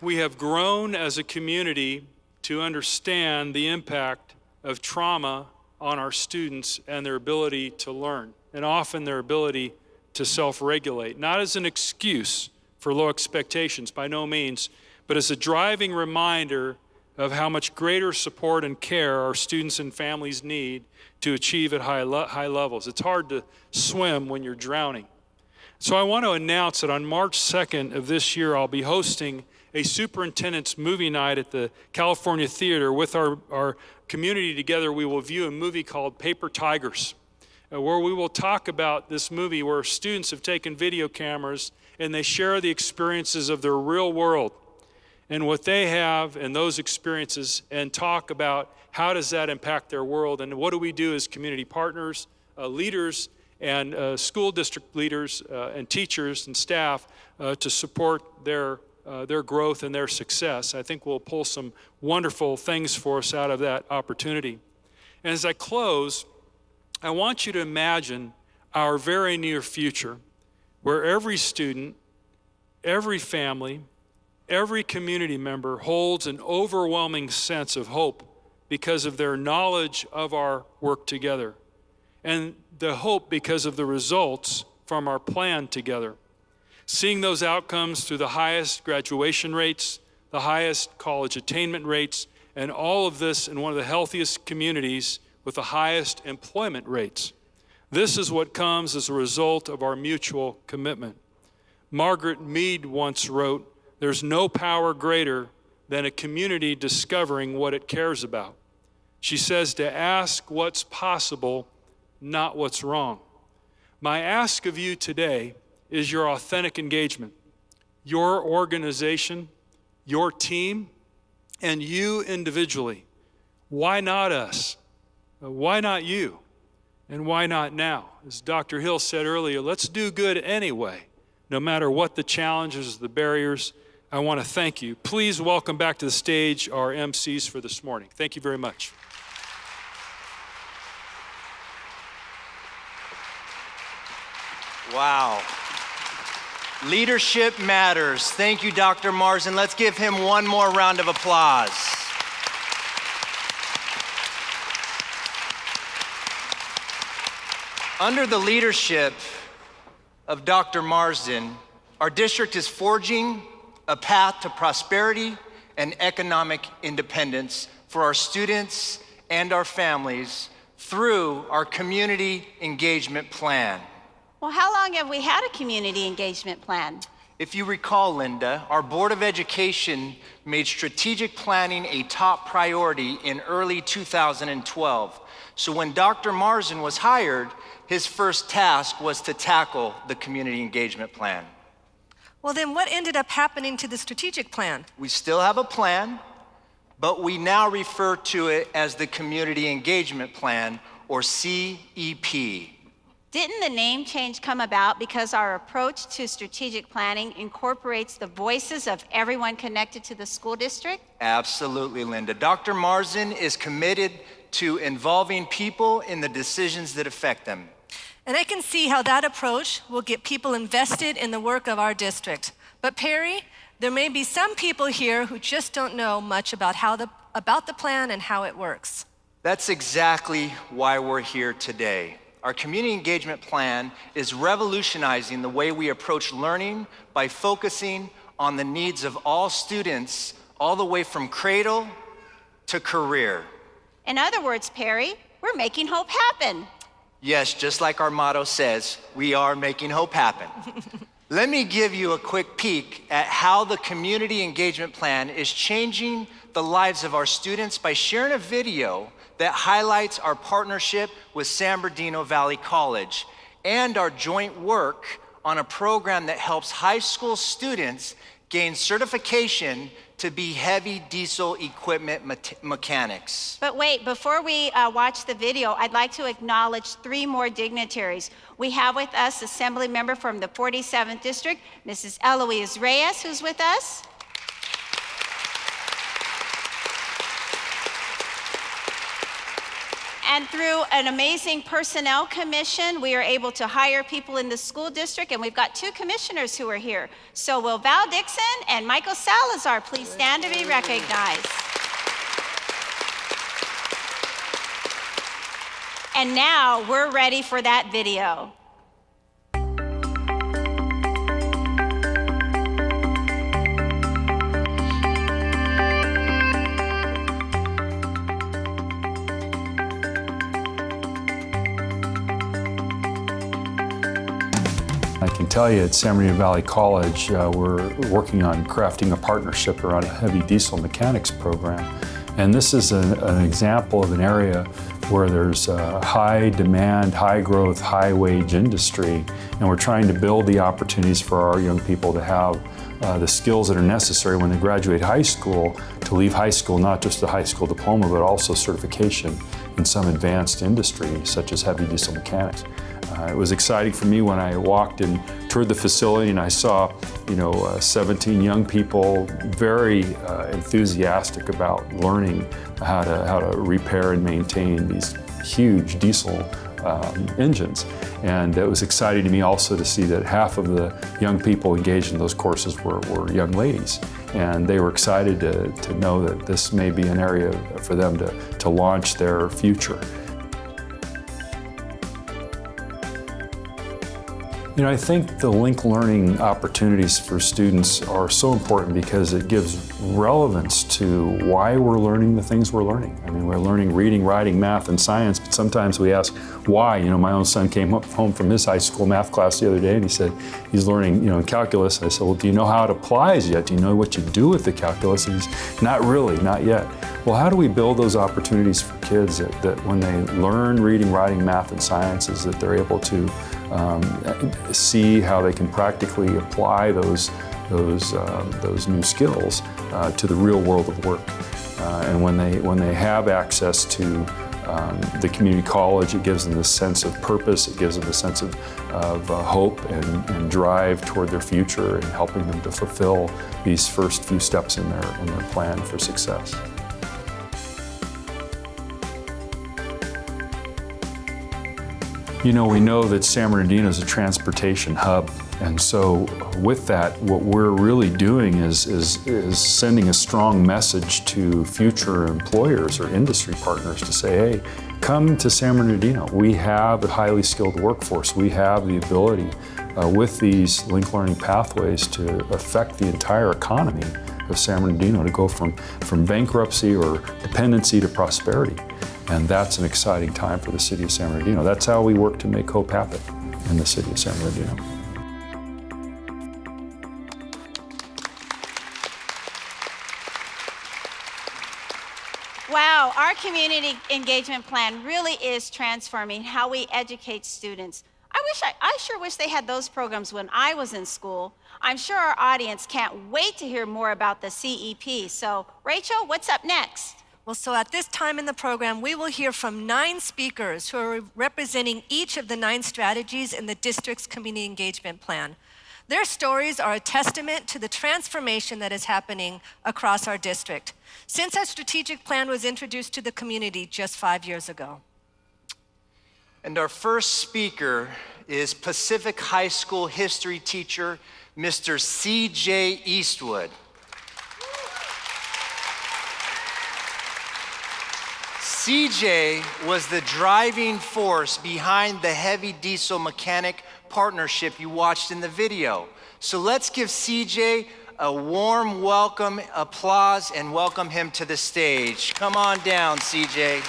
We have grown as a community to understand the impact of trauma on our students and their ability to learn, and often their ability to self-regulate, not as an excuse for low expectations, by no means, but as a driving reminder of how much greater support and care our students and families need to achieve at high levels. It's hard to swim when you're drowning. So I want to announce that on March 2nd of this year, I'll be hosting a superintendent's movie night at the California Theater. With our community together, we will view a movie called Paper Tigers, where we will talk about this movie where students have taken video cameras and they share the experiences of their real world and what they have and those experiences, and talk about how does that impact their world, and what do we do as community partners, leaders, and school district leaders and teachers and staff to support their growth and their success. I think we'll pull some wonderful things for us out of that opportunity. And as I close, I want you to imagine our very near future, where every student, every family, every community member holds an overwhelming sense of hope because of their knowledge of our work together, and the hope because of the results from our plan together. Seeing those outcomes through the highest graduation rates, the highest college attainment rates, and all of this in one of the healthiest communities with the highest employment rates. This is what comes as a result of our mutual commitment. Margaret Mead once wrote, "There's no power greater than a community discovering what it cares about." She says to ask what's possible, not what's wrong. My ask of you today is your authentic engagement, your organization, your team, and you individually. Why not us? Why not you? And why not now? As Dr. Hill said earlier, let's do good anyway, no matter what the challenges, the barriers. I want to thank you. Please welcome back to the stage our MCs for this morning. Thank you very much. Wow. Leadership matters. Thank you, Dr. Marsden. Let's give him one more round of applause. Under the leadership of Dr. Marsden, our district is forging a path to prosperity and economic independence for our students and our families through our community engagement plan. Well, how long have we had a community engagement plan? If you recall, Linda, our Board of Education made strategic planning a top priority in early 2012. So when Dr. Marsden was hired, his first task was to tackle the community engagement plan. Well, then what ended up happening to the strategic plan? We still have a plan, but we now refer to it as the Community Engagement Plan, or CEP. Didn't the name change come about because our approach to strategic planning incorporates the voices of everyone connected to the school district? Absolutely, Linda. Dr. Marsden is committed to involving people in the decisions that affect them. And I can see how that approach will get people invested in the work of our district. But Perry, there may be some people here who just don't know much about the plan and how it works. That's exactly why we're here today. Our community engagement plan is revolutionizing the way we approach learning by focusing on the needs of all students, all the way from cradle to career. In other words, Perry, we're making hope happen. Yes, just like our motto says, we are making hope happen. Let me give you a quick peek at how the community engagement plan is changing the lives of our students by sharing a video that highlights our partnership with San Bernardino Valley College and our joint work on a program that helps high school students gain certification to be heavy diesel equipment mechanics. But wait, before we watch the video, I'd like to acknowledge 3 more dignitaries. We have with us Assembly Member from the 47th District, Mrs. Eloise Reyes, who's with us. And through an amazing personnel commission, we are able to hire people in the school district, and we've got 2 commissioners who are here. So will Val Dixon and Michael Salazar please stand to be recognized? And now we're ready for that video. I can tell you at San Bernardino Valley College, we're working on crafting a partnership around a heavy diesel mechanics program. And this is an example of an area where there's a high demand, high growth, high wage industry. And we're trying to build the opportunities for our young people to have the skills that are necessary when they graduate high school to leave high school, not just a high school diploma, but also certification in some advanced industry, such as heavy diesel mechanics. It was exciting for me when I walked and toured the facility and I saw, 17 young people very enthusiastic about learning how to repair and maintain these huge diesel engines. And it was exciting to me also to see that half of the young people engaged in those courses were young ladies. And they were excited to know that this may be an area for them to launch their future. I think the linked learning opportunities for students are so important because it gives relevance to why we're learning the things we're learning. I mean, we're learning reading, writing, math, and science, but sometimes we ask why. My own son came home from his high school math class the other day and he said he's learning, calculus. And I said, well, do you know how it applies yet? Do you know what you do with the calculus? And he's, not really, not yet. Well, how do we build those opportunities for kids that when they learn reading, writing, math, and sciences, that they're able to see how they can practically apply those new skills to the real world of work. And when they have access to the community college, it gives them this sense of purpose, it gives them a sense of hope and drive toward their future and helping them to fulfill these first few steps in their plan for success. We know that San Bernardino is a transportation hub, and so with that, what we're really doing is sending a strong message to future employers or industry partners to say, hey, come to San Bernardino. We have a highly skilled workforce. We have the ability with these linked learning pathways to affect the entire economy of San Bernardino, to go from bankruptcy or dependency to prosperity. And that's an exciting time for the city of San Bernardino. That's how we work to make hope happen in the city of San Bernardino. Wow, our community engagement plan really is transforming how we educate students. I sure wish they had those programs when I was in school. I'm sure our audience can't wait to hear more about the CEP. So, Rachel, what's up next? Well, so at this time in the program, we will hear from 9 speakers who are representing each of the 9 strategies in the district's community engagement plan. Their stories are a testament to the transformation that is happening across our district since our strategic plan was introduced to the community just 5 years ago. And our first speaker is Pacific High School history teacher, Mr. C.J. Eastwood. CJ was the driving force behind the heavy diesel mechanic partnership you watched in the video. So let's give CJ a warm welcome, applause, and welcome him to the stage. Come on down, CJ.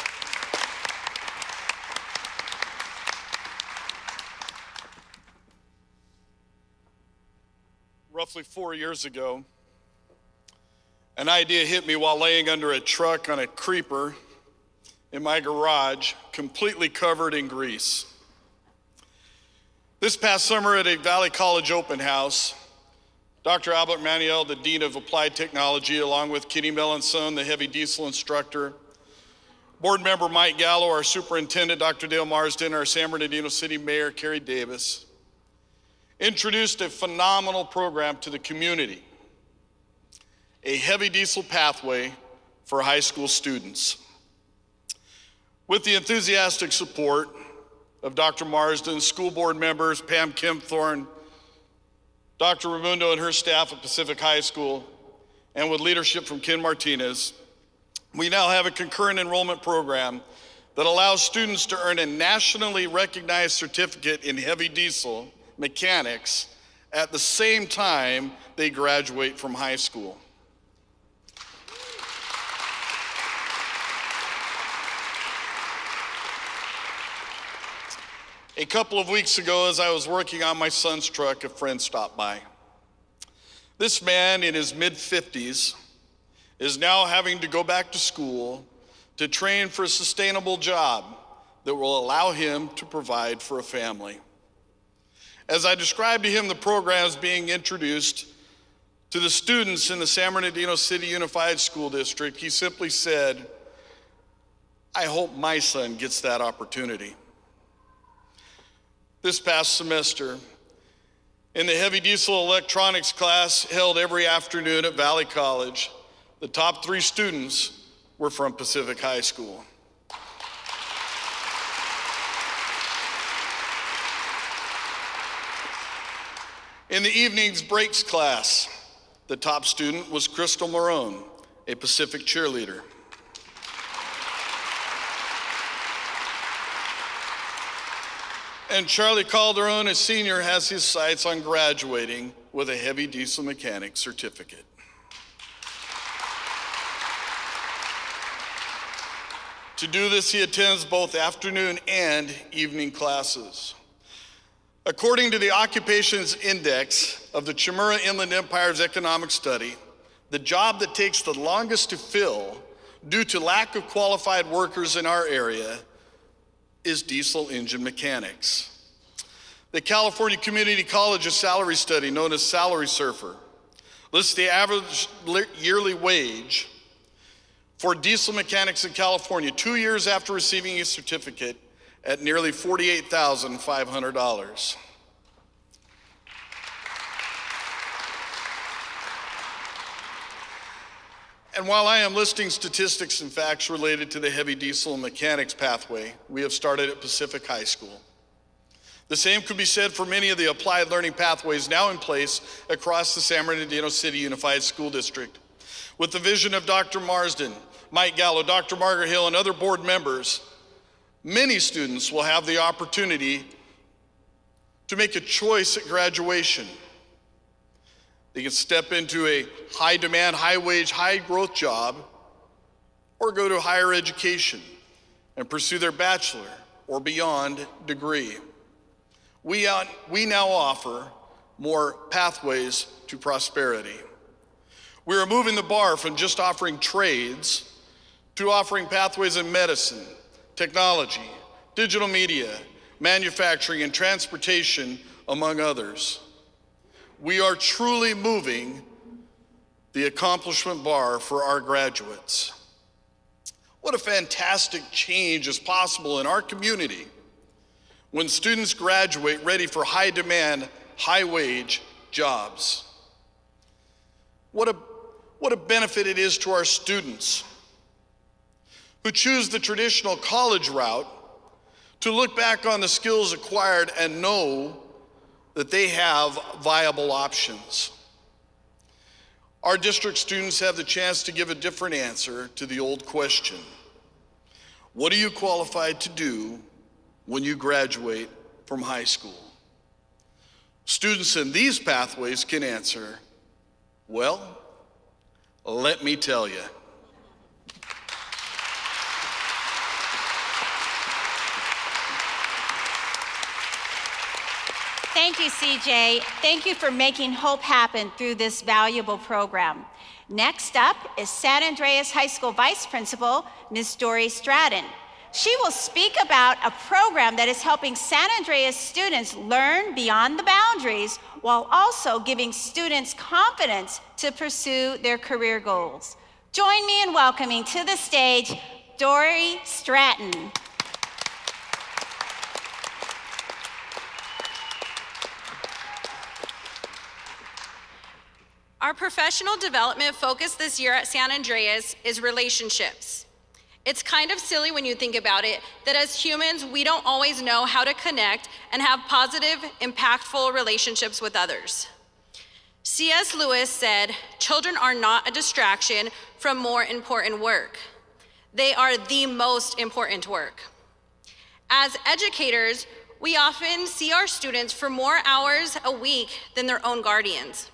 Roughly 4 years ago, an idea hit me while laying under a truck on a creeper in my garage, completely covered in grease. This past summer at a Valley College open house, Dr. Albert Manuel, the Dean of Applied Technology, along with Kitty Melanson, the heavy diesel instructor, board member Mike Gallo, our superintendent, Dr. Dale Marsden, our San Bernardino City Mayor, Carrie Davis, introduced a phenomenal program to the community, a heavy diesel pathway for high school students. With the enthusiastic support of Dr. Marsden, school board members Pam Kempthorne, Dr. Raimundo and her staff at Pacific High School, and with leadership from Ken Martinez, we now have a concurrent enrollment program that allows students to earn a nationally recognized certificate in heavy diesel mechanics at the same time they graduate from high school. A couple of weeks ago, as I was working on my son's truck, a friend stopped by. This man in his mid-50s is now having to go back to school to train for a sustainable job that will allow him to provide for a family. As I described to him the programs being introduced to the students in the San Bernardino City Unified School District, he simply said, "I hope my son gets that opportunity." This past semester, in the heavy diesel electronics class held every afternoon at Valley College, the top 3 students were from Pacific High School. In the evening's breaks class, the top student was Crystal Marone, a Pacific cheerleader. And Charlie Calderon, a senior, has his sights on graduating with a heavy diesel mechanic certificate. To do this, he attends both afternoon and evening classes. According to the Occupations Index of the Chamorro Inland Empire's economic study, the job that takes the longest to fill due to lack of qualified workers in our area is diesel engine mechanics. The California Community College's salary study, known as Salary Surfer, lists the average yearly wage for diesel mechanics in California 2 years after receiving a certificate at nearly $48,500. And while I am listing statistics and facts related to the heavy diesel and mechanics pathway, we have started at Pacific High School. The same could be said for many of the applied learning pathways now in place across the San Bernardino City Unified School District. With the vision of Dr. Marsden, Mike Gallo, Dr. Margaret Hill, and other board members, many students will have the opportunity to make a choice at graduation. They can step into a high demand, high wage, high growth job, or go to higher education and pursue their bachelor or beyond degree. We now offer more pathways to prosperity. We are moving the bar from just offering trades to offering pathways in medicine, technology, digital media, manufacturing, and transportation, among others. We are truly moving the accomplishment bar for our graduates. What a fantastic change is possible in our community when students graduate ready for high demand, high wage jobs. What a benefit it is to our students who choose the traditional college route to look back on the skills acquired and know that they have viable options. Our district students have the chance to give a different answer to the old question: what are you qualified to do when you graduate from high school? Students in these pathways can answer, well, let me tell you. Thank you, CJ. Thank you for making hope happen through this valuable program. Next up is San Andreas High School Vice Principal, Ms. Tori Stratton. She will speak about a program that is helping San Andreas students learn beyond the boundaries while also giving students confidence to pursue their career goals. Join me in welcoming to the stage Tori Stratton. Our professional development focus this year at San Andreas is relationships. It's kind of silly when you think about it, that as humans, we don't always know how to connect and have positive, impactful relationships with others. C.S. Lewis said, "Children are not a distraction from more important work. They are the most important work." As educators, we often see our students for more hours a week than their own guardians.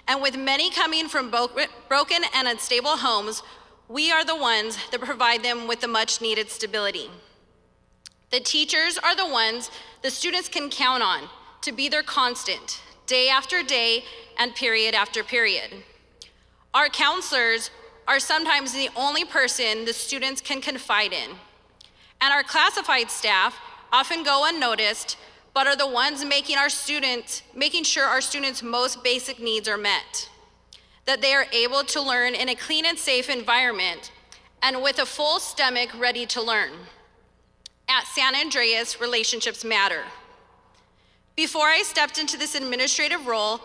And with many coming from broken and unstable homes, we are the ones that provide them with the much needed stability. The teachers are the ones the students can count on to be their constant, day after day and period after period. Our counselors are sometimes the only person the students can confide in. And our classified staff often go unnoticed, but are the ones making sure our students' most basic needs are met, that they are able to learn in a clean and safe environment and with a full stomach ready to learn. At San Andreas, relationships matter. Before I stepped into this administrative role,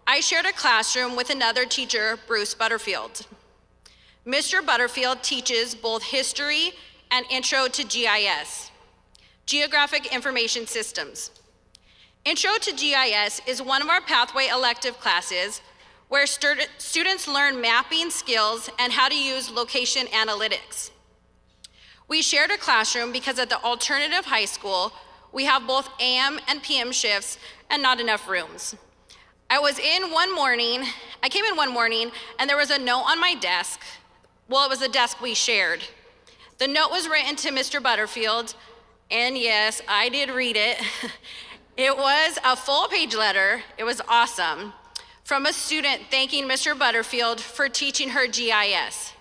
I shared a classroom with another teacher, Bruce Butterfield. Mr. Butterfield teaches both history and Intro to GIS, Geographic Information Systems. Intro to GIS is one of our pathway elective classes where students learn mapping skills and how to use location analytics. We shared a classroom because at the alternative high school, we have both AM and PM shifts and not enough rooms. I came in one morning and there was a note on my desk. Well, it was a desk we shared. The note was written to Mr. Butterfield, and yes, I did read it. It was a full-page letter. It was awesome. From a student thanking Mr. Butterfield for teaching her GIS.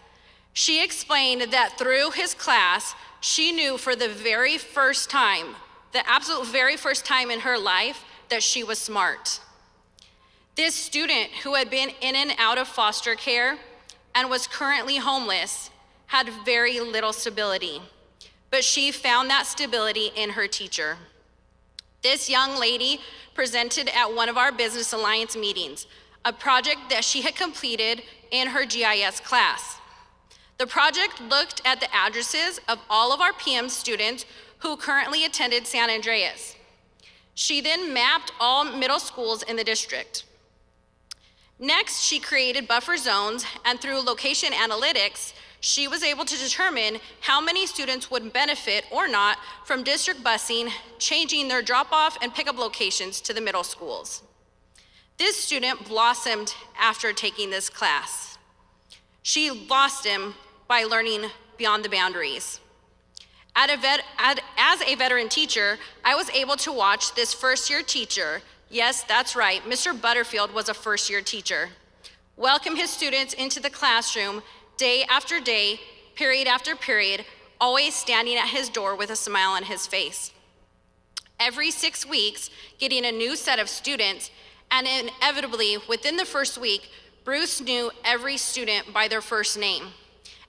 She explained that through his class, she knew for the very first time, the absolute very first time in her life, that she was smart. This student, who had been in and out of foster care and was currently homeless, had very little stability, but she found that stability in her teacher. This young lady presented at one of our Business Alliance meetings, a project that she had completed in her GIS class. The project looked at the addresses of all of our PM students who currently attended San Andreas. She then mapped all middle schools in the district. Next, she created buffer zones, and through location analytics, she was able to determine how many students would benefit or not from district busing, changing their drop-off and pickup locations to the middle schools. This student blossomed after taking this class. She lost him by learning beyond the boundaries. As a veteran teacher, I was able to watch this first-year teacher, yes, that's right, Mr. Butterfield was a first-year teacher, welcome his students into the classroom day after day, period after period, always standing at his door with a smile on his face. Every 6 weeks, getting a new set of students, and inevitably, within the first week, Bruce knew every student by their first name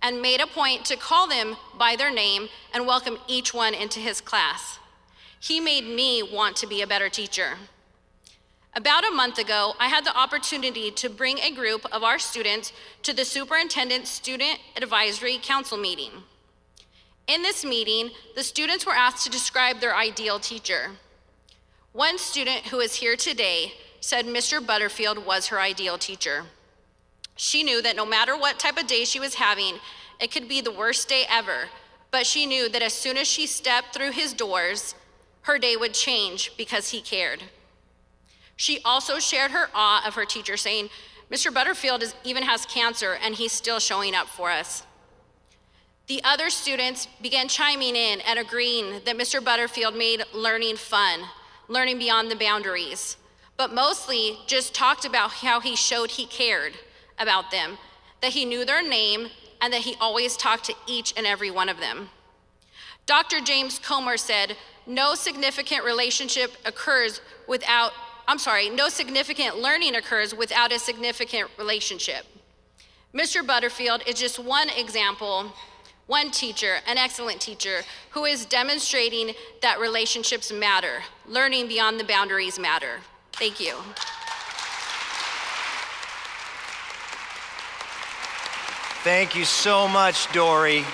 and made a point to call them by their name and welcome each one into his class. He made me want to be a better teacher. About a month ago, I had the opportunity to bring a group of our students to the Superintendent Student Advisory Council meeting. In this meeting, the students were asked to describe their ideal teacher. One student who is here today said Mr. Butterfield was her ideal teacher. She knew that no matter what type of day she was having, it could be the worst day ever, but she knew that as soon as she stepped through his doors, her day would change because he cared. She also shared her awe of her teacher, saying, Mr. Butterfield even has cancer and he's still showing up for us. The other students began chiming in and agreeing that Mr. Butterfield made learning fun, learning beyond the boundaries, but mostly just talked about how he showed he cared about them, that he knew their name, and that he always talked to each and every one of them. Dr. James Comer said, no significant learning occurs without a significant relationship. Mr. Butterfield is just one example, one teacher, an excellent teacher, who is demonstrating that relationships matter, learning beyond the boundaries matter. Thank you. Thank you so much, Dory.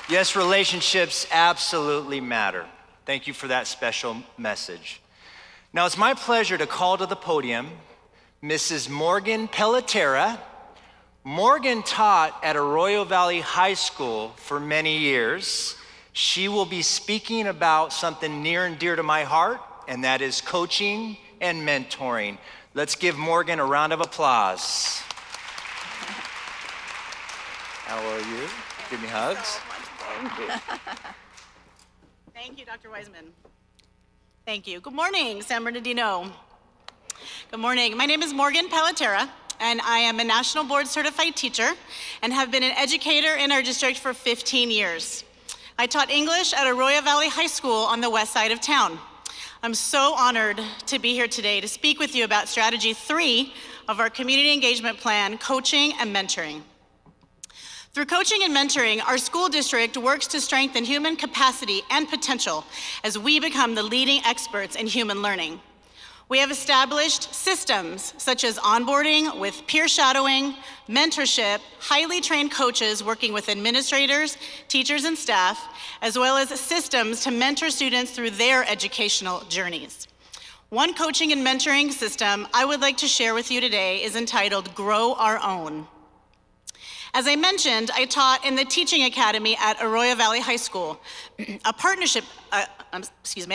Yes, relationships absolutely matter. Thank you for that special message. Now it's my pleasure to call to the podium Mrs. Morgan Pelletera. Morgan taught at Arroyo Valley High School for many years. She will be speaking about something near and dear to my heart, and that is coaching and mentoring. Let's give Morgan a round of applause. How are you? Give me hugs. Thank you. Thank you, Dr. Wiseman. Thank you. Good morning, San Bernardino. Good morning. My name is Morgan Pelletera, and I am a National Board Certified teacher and have been an educator in our district for 15 years. I taught English at Arroyo Valley High School on the west side of town. I'm so honored to be here today to speak with you about Strategy 3 of our Community Engagement Plan, Coaching and Mentoring. Through coaching and mentoring, our school district works to strengthen human capacity and potential as we become the leading experts in human learning. We have established systems such as onboarding with peer shadowing, mentorship, highly trained coaches working with administrators, teachers, and staff, as well as systems to mentor students through their educational journeys. One coaching and mentoring system I would like to share with you today is entitled Grow Our Own. As I mentioned, I taught in the Teaching Academy at Arroyo Valley High School, a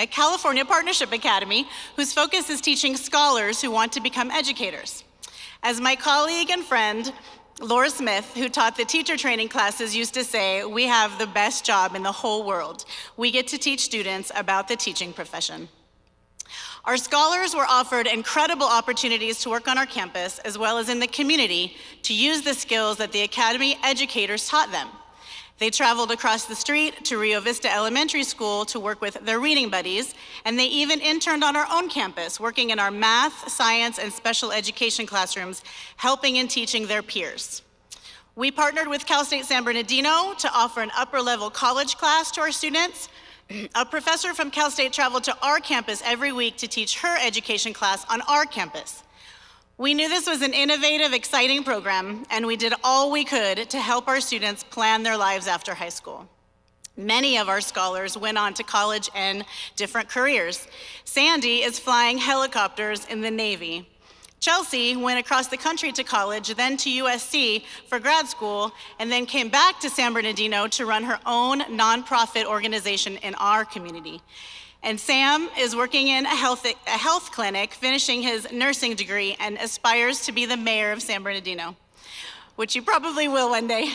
California Partnership Academy whose focus is teaching scholars who want to become educators. As my colleague and friend, Laura Smith, who taught the teacher training classes, used to say, we have the best job in the whole world. We get to teach students about the teaching profession. Our scholars were offered incredible opportunities to work on our campus, as well as in the community, to use the skills that the Academy educators taught them. They traveled across the street to Rio Vista Elementary School to work with their reading buddies, and they even interned on our own campus, working in our math, science, and special education classrooms, helping and teaching their peers. We partnered with Cal State San Bernardino to offer an upper-level college class to our students. A professor from Cal State traveled to our campus every week to teach her education class on our campus. We knew this was an innovative, exciting program, and we did all we could to help our students plan their lives after high school. Many of our scholars went on to college and different careers. Sandy is flying helicopters in the Navy. Chelsea went across the country to college, then to USC for grad school, and then came back to San Bernardino to run her own nonprofit organization in our community. And Sam is working in a health clinic, finishing his nursing degree, and aspires to be the mayor of San Bernardino, which he probably will one day.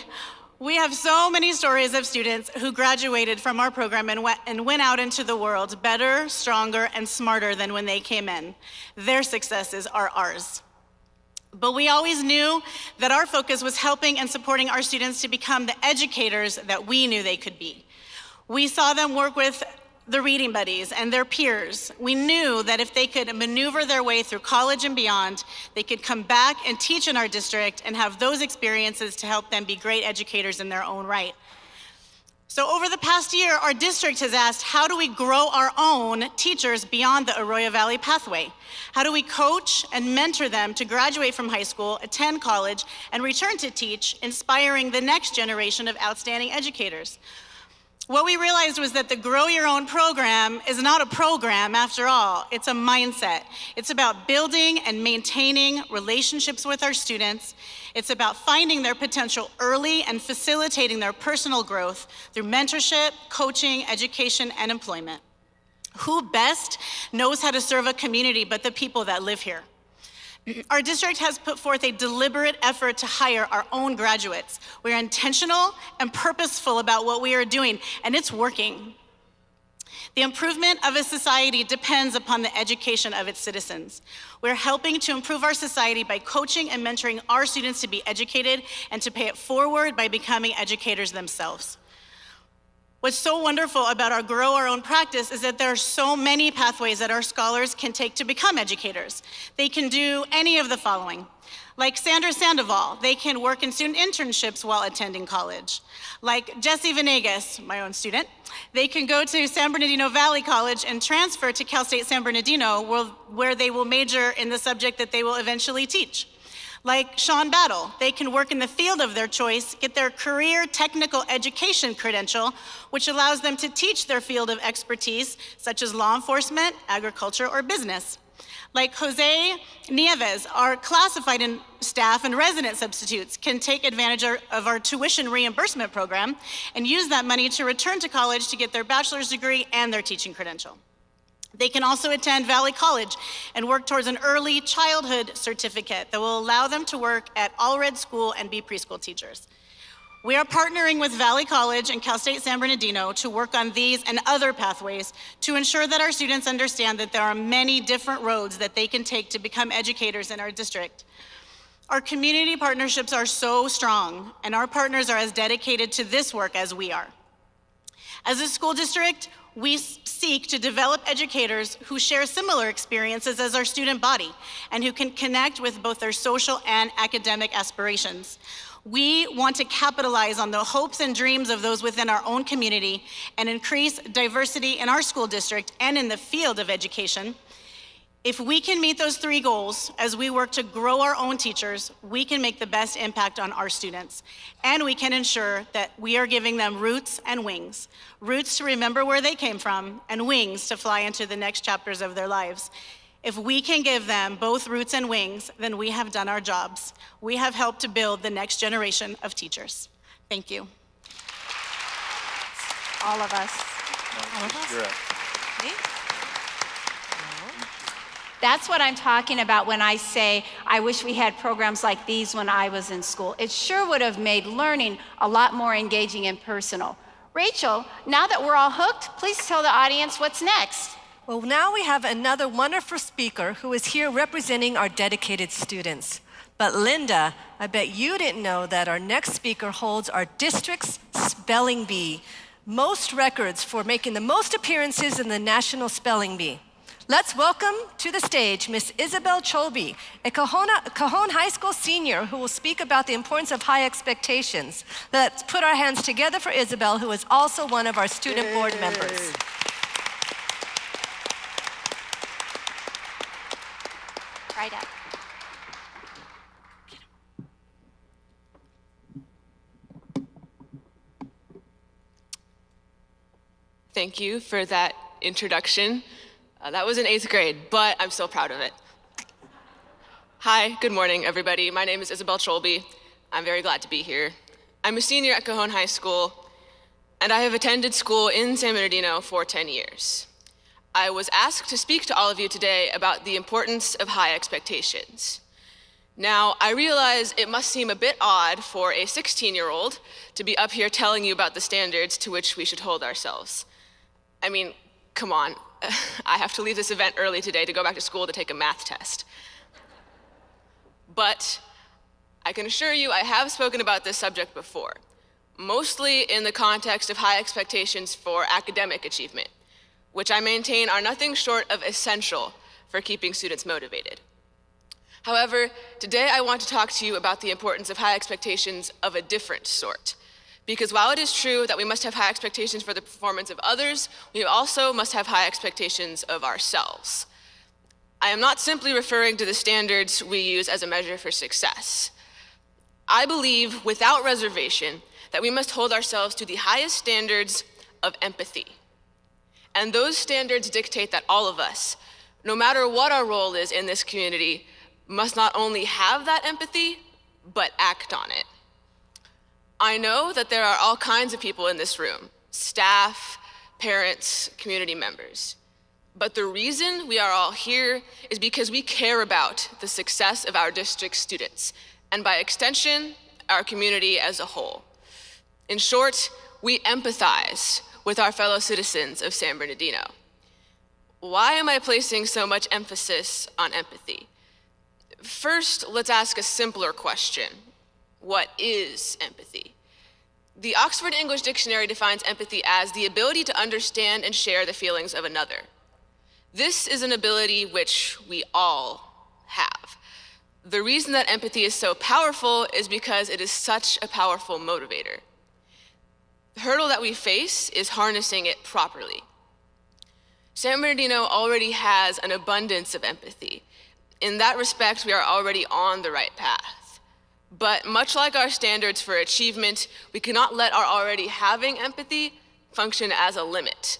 We have so many stories of students who graduated from our program and went out into the world better, stronger, and smarter than when they came in. Their successes are ours. But we always knew that our focus was helping and supporting our students to become the educators that we knew they could be. We saw them work with the reading buddies and their peers. We knew that if they could maneuver their way through college and beyond, they could come back and teach in our district and have those experiences to help them be great educators in their own right. So over the past year, our district has asked, how do we grow our own teachers beyond the Arroyo Valley pathway? How do we coach and mentor them to graduate from high school, attend college, and return to teach, inspiring the next generation of outstanding educators? What we realized was that the Grow Your Own program is not a program after all, it's a mindset. It's about building and maintaining relationships with our students. It's about finding their potential early and facilitating their personal growth through mentorship, coaching, education, and employment. Who best knows how to serve a community but the people that live here? Our district has put forth a deliberate effort to hire our own graduates. We are intentional and purposeful about what we are doing, and it's working. The improvement of a society depends upon the education of its citizens. We're helping to improve our society by coaching and mentoring our students to be educated and to pay it forward by becoming educators themselves. What's so wonderful about our Grow Our Own practice is that there are so many pathways that our scholars can take to become educators. They can do any of the following. Like Sandra Sandoval, they can work in student internships while attending college. Like Jesse Venegas, my own student, they can go to San Bernardino Valley College and transfer to Cal State San Bernardino, where they will major in the subject that they will eventually teach. Like Sean Battle, they can work in the field of their choice, get their career technical education credential, which allows them to teach their field of expertise, such as law enforcement, agriculture, or business. Like Jose Nieves, our classified staff and resident substitutes can take advantage of our tuition reimbursement program and use that money to return to college to get their bachelor's degree and their teaching credential. They can also attend Valley College and work towards an early childhood certificate that will allow them to work at Allred School and be preschool teachers. We are partnering with Valley College and Cal State San Bernardino to work on these and other pathways to ensure that our students understand that there are many different roads that they can take to become educators in our district. Our community partnerships are so strong, and our partners are as dedicated to this work as we are. As a school district, we seek to develop educators who share similar experiences as our student body and who can connect with both their social and academic aspirations. We want to capitalize on the hopes and dreams of those within our own community and increase diversity in our school district and in the field of education. If we can meet those three goals as we work to grow our own teachers, we can make the best impact on our students. And we can ensure that we are giving them roots and wings. Roots to remember where they came from, and wings to fly into the next chapters of their lives. If we can give them both roots and wings, then we have done our jobs. We have helped to build the next generation of teachers. Thank you. All of us. All of us. You're up. Me? That's what I'm talking about when I say I wish we had programs like these when I was in school. It sure would have made learning a lot more engaging and personal. Rachel, now that we're all hooked, please tell the audience what's next. Well, now we have another wonderful speaker who is here representing our dedicated students. But Linda, I bet you didn't know that our next speaker holds our district's spelling bee, most records for making the most appearances in the National Spelling Bee. Let's welcome to the stage Miss Isabel Colby, a Cajon High School senior who will speak about the importance of high expectations. Let's put our hands together for Isabel, who is also one of our student board members. Right up. Thank you for that introduction. That was in 8th grade, but I'm still proud of it. Hi, good morning, everybody. My name is Isabel Colby. I'm very glad to be here. I'm a senior at Cajon High School, and I have attended school in San Bernardino for 10 years. I was asked to speak to all of you today about the importance of high expectations. Now, I realize it must seem a bit odd for a 16-year-old to be up here telling you about the standards to which we should hold ourselves. I mean, come on. I have to leave this event early today to go back to school to take a math test. But I can assure you I have spoken about this subject before, mostly in the context of high expectations for academic achievement, which I maintain are nothing short of essential for keeping students motivated. However, today I want to talk to you about the importance of high expectations of a different sort. Because while it is true that we must have high expectations for the performance of others, we also must have high expectations of ourselves. I am not simply referring to the standards we use as a measure for success. I believe, without reservation, that we must hold ourselves to the highest standards of empathy. And those standards dictate that all of us, no matter what our role is in this community, must not only have that empathy, but act on it. I know that there are all kinds of people in this room, staff, parents, community members. But the reason we are all here is because we care about the success of our district students, and by extension, our community as a whole. In short, we empathize with our fellow citizens of San Bernardino. Why am I placing so much emphasis on empathy? First, let's ask a simpler question. What is empathy? The Oxford English Dictionary defines empathy as the ability to understand and share the feelings of another. This is an ability which we all have. The reason that empathy is so powerful is because it is such a powerful motivator. The hurdle that we face is harnessing it properly. San Bernardino already has an abundance of empathy, In that respect, we are already on the right path. But much like our standards for achievement, we cannot let our already having empathy function as a limit.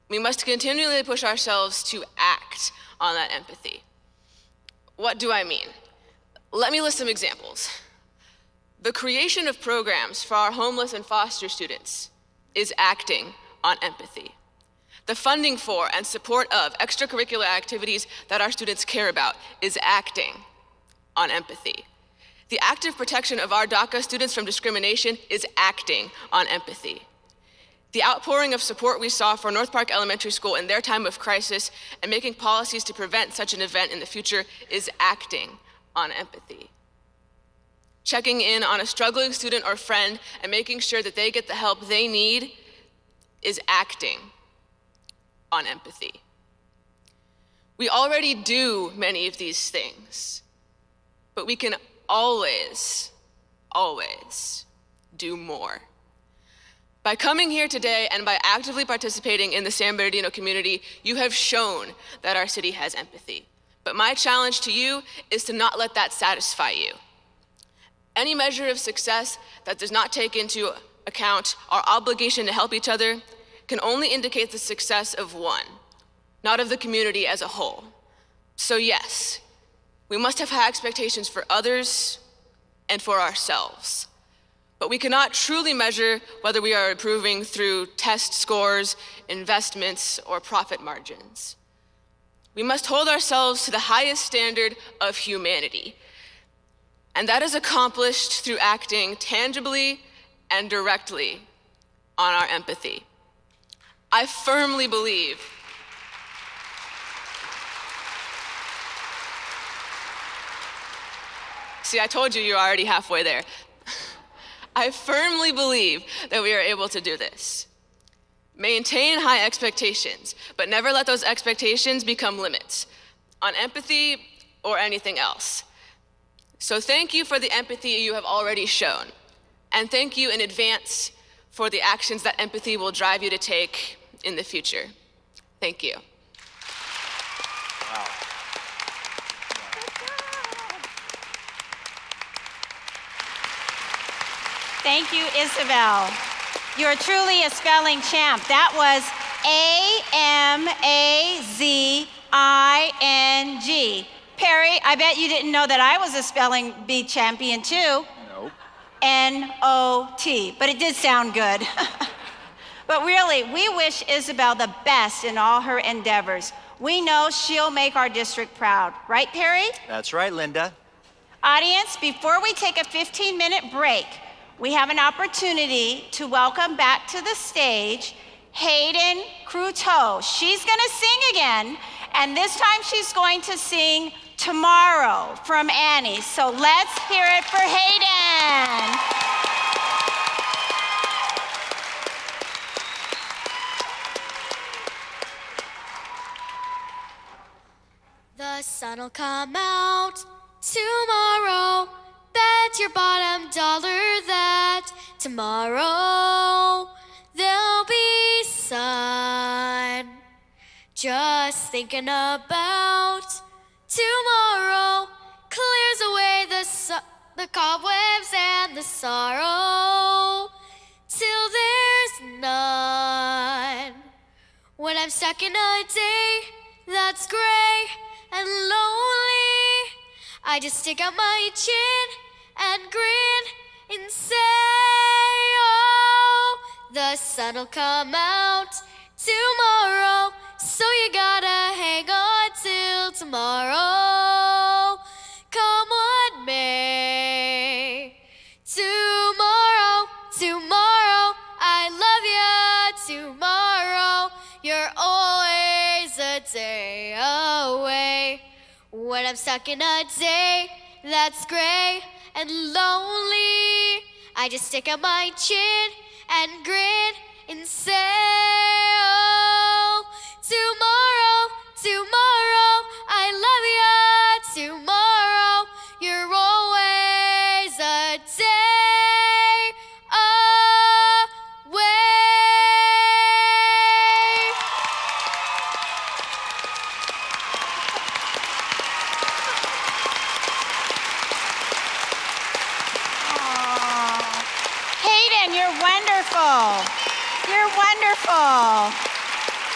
We must continually push ourselves to act on that empathy. What do I mean? Let me list some examples. The creation of programs for our homeless and foster students is acting on empathy. The funding for and support of extracurricular activities that our students care about is acting on empathy. The active protection of our DACA students from discrimination is acting on empathy. The outpouring of support we saw for North Park Elementary School in their time of crisis and making policies to prevent such an event in the future is acting on empathy. Checking in on a struggling student or friend and making sure that they get the help they need is acting on empathy. We already do many of these things, but we can always do more. By coming here today and by actively participating in the San Bernardino community, you have shown that our city has empathy. But my challenge to you is to not let that satisfy you. Any measure of success that does not take into account our obligation to help each other can only indicate the success of one, not of the community as a whole. So yes, we must have high expectations for others and for ourselves. But we cannot truly measure whether we are improving through test scores, investments, or profit margins. We must hold ourselves to the highest standard of humanity. And that is accomplished through acting tangibly and directly on our empathy. I firmly believe See, I told you you're already halfway there. I firmly believe that we are able to do this. Maintain high expectations, but never let those expectations become limits on empathy or anything else. So thank you for the empathy you have already shown, and thank you in advance for the actions that empathy will drive you to take in the future. Thank you. Wow. Thank you, Isabel. You're truly a spelling champ. That was A-M-A-Z-I-N-G. Perry, I bet you didn't know that I was a spelling bee champion too. Nope. N-O-T, but it did sound good. But really, we wish Isabel the best in all her endeavors. We know she'll make our district proud. Right, Perry? That's right, Linda. Audience, before we take a 15-minute break, we have an opportunity to welcome back to the stage Hayden Cruteau. She's gonna sing again, and this time she's going to sing Tomorrow from Annie. So let's hear it for Hayden. The sun'll come out tomorrow. Bet your bottom dollar that tomorrow there'll be sun. Just thinking about tomorrow clears away the cobwebs and the sorrow till there's none. When I'm stuck in a day that's gray and lonely, I just stick out my chin and grin and say, oh, the sun'll come out tomorrow, so you gotta hang on till tomorrow. Come what may. Tomorrow, tomorrow, I love you. Tomorrow, you're always a day away. When I'm stuck in a day that's gray and lonely, I just stick out my chin and grin and say, oh, tomorrow, tomorrow, I love you. Tomorrow, you're always a day away. wonderful.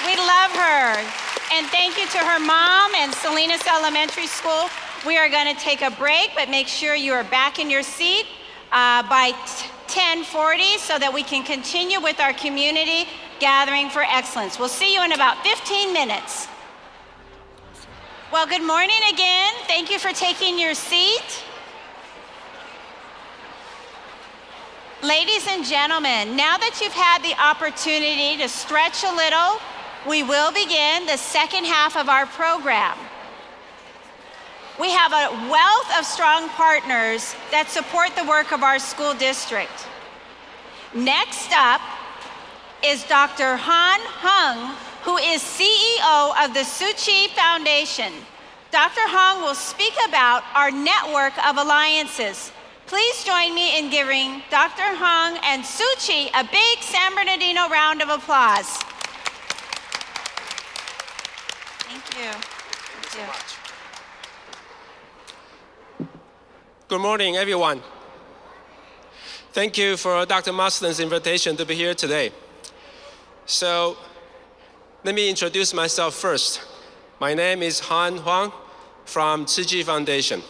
We love her. And thank you to her mom and Salinas Elementary School. We are going to take a break, but make sure you are back in your seat by 10:40 so that we can continue with our community gathering for excellence. We'll see you in about 15 minutes. Well, good morning again. Thank you for taking your seat. Ladies and gentlemen, now that you've had the opportunity to stretch a little, we will begin the second half of our program. We have a wealth of strong partners that support the work of our school district. Next up is Dr. Han Hung, who is CEO of the Tzu Chi Foundation. Dr. Hung will speak about our network of alliances. Please join me in giving Dr. Hung and Tzu Chi a big San Bernardino round of applause. Thank you. Thank you. Good morning, everyone. Thank you for Dr. Marsden's invitation to be here today. So, let me introduce myself first. My name is Han Huang from Tzu Chi Foundation.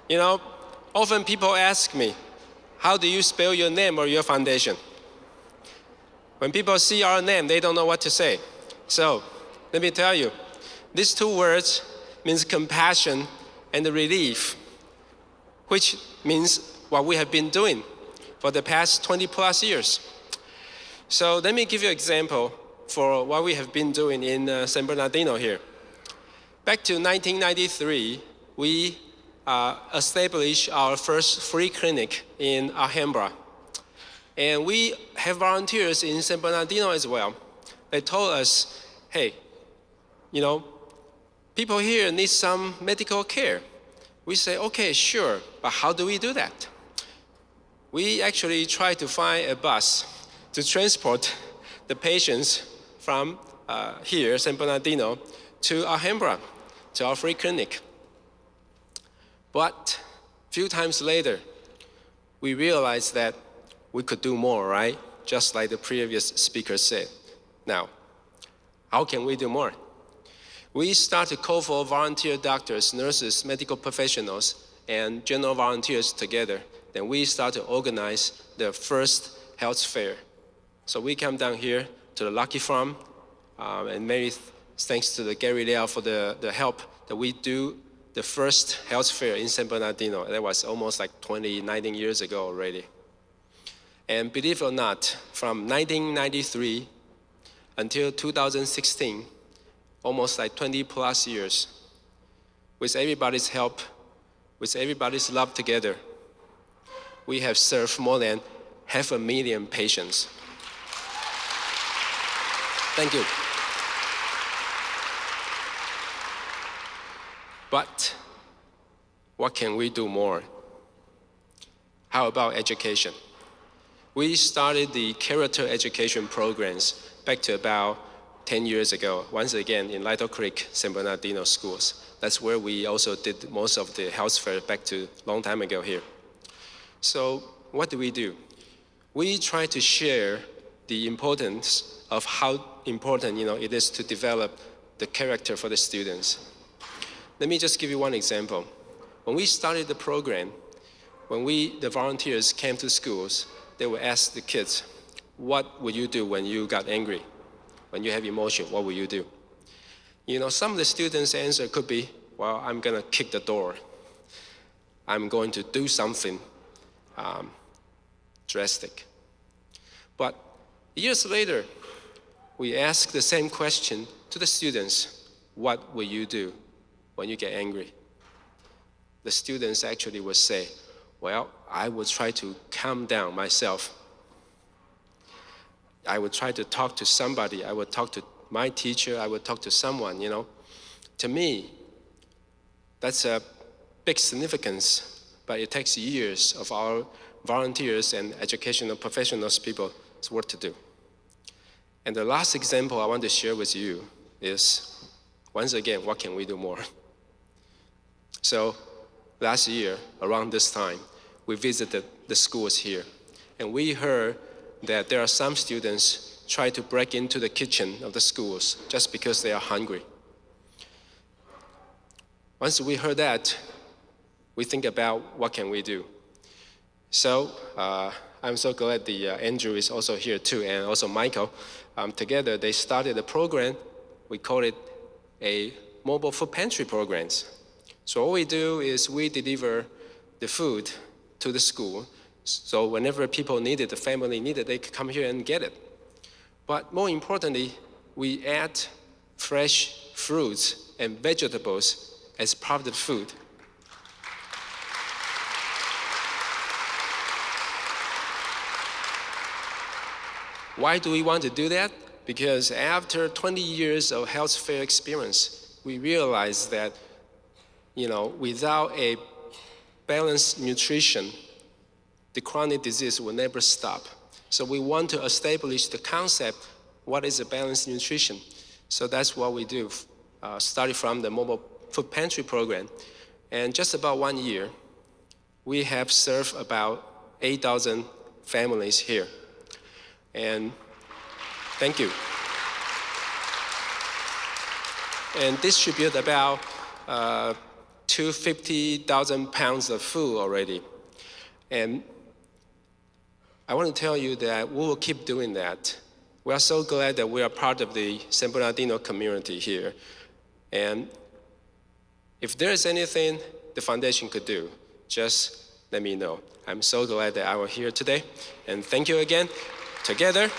You know, often people ask me, how do you spell your name or your foundation? When people see our name, they don't know what to say. So, let me tell you, these two words means compassion and relief, which means what we have been doing for the past 20 plus years. So let me give you an example for what we have been doing in San Bernardino here. Back to 1993, we established our first free clinic in Alhambra. And we have volunteers in San Bernardino as well. They told us, hey, you know, people here need some medical care. We say, okay, sure, but how do we do that? We actually try to find a bus to transport the patients from here, San Bernardino, to Alhambra, to our free clinic. But a few times later, we realized that we could do more, right? Just like the previous speaker said. Now, how can we do more? We start to call for volunteer doctors, nurses, medical professionals, and general volunteers together. Then we start to organize the first health fair. So we come down here to the Lucky Farm, and many thanks to the Gary Liao for the help that we do the first health fair in San Bernardino. That was almost like 19 years ago already. And believe it or not, from 1993 until 2016, almost like 20 plus years, with everybody's help, with everybody's love together, we have served more than 500,000 patients. Thank you. But what can we do more? How about education? We started the character education programs back to about 10 years ago, once again in Little Creek, San Bernardino schools. That's where we also did most of the health fair back to a long time ago here. So what do? We try to share the importance of how important it is to develop the character for the students. Let me just give you one example. When we started the program, when the volunteers came to schools, they would ask the kids, what would you do when you got angry? When you have emotion, what will you do? Some of the students' answer could be, well, I'm gonna kick the door. I'm going to do something drastic. But years later, we ask the same question to the students, what will you do when you get angry? The students actually would say, well, I would try to calm down myself. I would try to talk to somebody. I would talk to my teacher. I would talk to someone, To me, that's a big significance, but it takes years of our volunteers and educational professionals, people's work to do. And the last example I want to share with you is, once again, what can we do more? So last year, around this time, we visited the schools here, and we heard that there are some students try to break into the kitchen of the schools just because they are hungry. Once we heard that, we think about what can we do. So I'm so glad Andrew is also here too, and also Michael. Together they started a program. We call it a mobile food pantry programs. So all we do is we deliver the food to the school. So whenever people need it, the family need it, they can come here and get it. But more importantly, we add fresh fruits and vegetables as part of the food. Why do we want to do that? Because after 20 years of health fair experience, we realized that, without a balanced nutrition, the chronic disease will never stop. So we want to establish the concept, what is a balanced nutrition? So that's what we do, started from the mobile food pantry program. And just about 1 year, we have served about 8,000 families here. And thank you. And distribute about 250,000 pounds of food already. And I want to tell you that we will keep doing that. We are so glad that we are part of the San Bernardino community here. And if there is anything the foundation could do, just let me know. I'm so glad that I was here today. And thank you again. Together,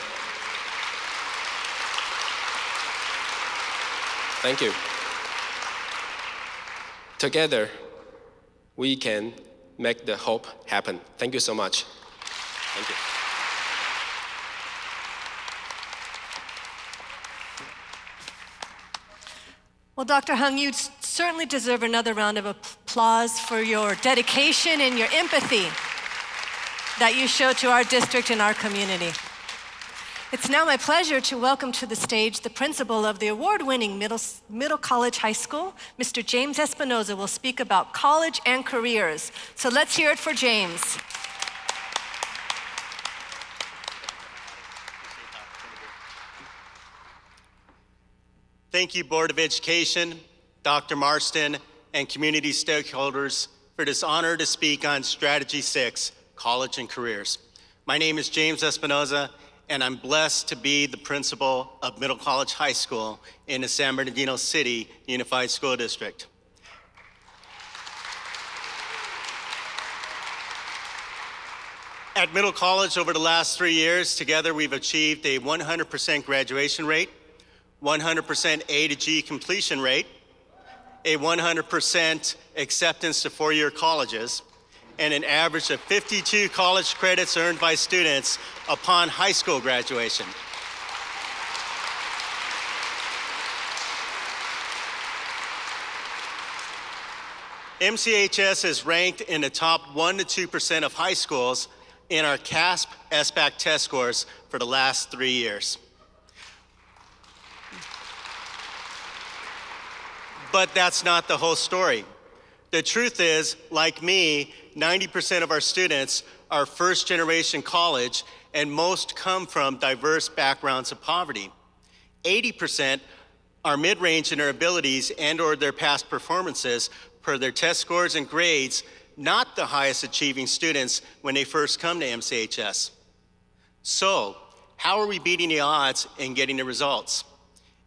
thank you. Together, we can make the hope happen. Thank you so much. Thank you. Well, Dr. Hung, you certainly deserve another round of applause for your dedication and your empathy that you show to our district and our community. It's now my pleasure to welcome to the stage the principal of the award-winning Middle College High School. Mr. James Espinoza will speak about college and careers. So let's hear it for James. Thank you, Board of Education, Dr. Marsden, and community stakeholders for this honor to speak on Strategy 6, College and Careers. My name is James Espinoza, and I'm blessed to be the principal of Middle College High School in the San Bernardino City Unified School District. At Middle College over the last 3 years, together we've achieved a 100% graduation rate, 100% A to G completion rate, a 100% acceptance to four-year colleges, and an average of 52 college credits earned by students upon high school graduation. MCHS is ranked in the top 1% to 2% of high schools in our CASP SBAC test scores for the last 3 years. But that's not the whole story. The truth is, like me, 90% of our students are first-generation college, and most come from diverse backgrounds of poverty. 80% are mid-range in their abilities and/or their past performances per their test scores and grades, not the highest achieving students when they first come to MCHS. So, how are we beating the odds and getting the results?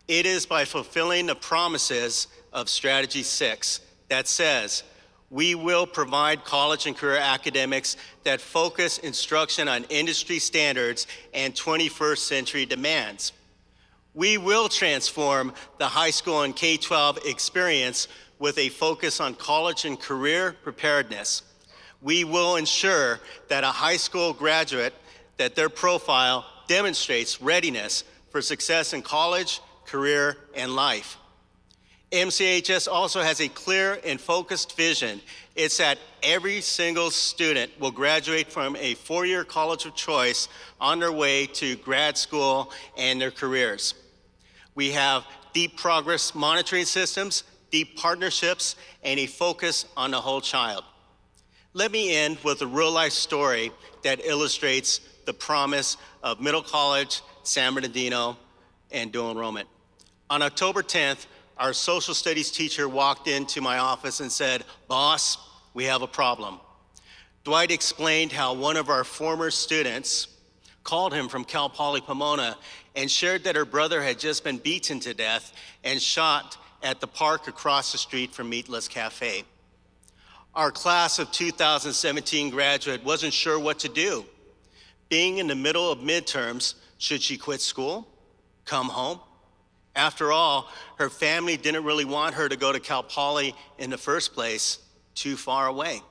It is by fulfilling the promises of Strategy 6 that says, we will provide college and career academics that focus instruction on industry standards and 21st century demands. We will transform the high school and K-12 experience with a focus on college and career preparedness. We will ensure that a high school graduate, that their profile demonstrates readiness for success in college, career, and life. MCHS also has a clear and focused vision. It's that every single student will graduate from a four-year college of choice on their way to grad school and their careers. We have deep progress monitoring systems, deep partnerships, and a focus on the whole child. Let me end with a real-life story that illustrates the promise of Middle College San Bernardino, and dual enrollment. On October 10th, our social studies teacher walked into my office and said, "Boss, we have a problem." Dwight explained how one of our former students called him from Cal Poly Pomona and shared that her brother had just been beaten to death and shot at the park across the street from Meatless Cafe. Our class of 2017 graduate wasn't sure what to do. Being in the middle of midterms, should she quit school? Come home? After all, her family didn't really want her to go to Cal Poly in the first place, too far away.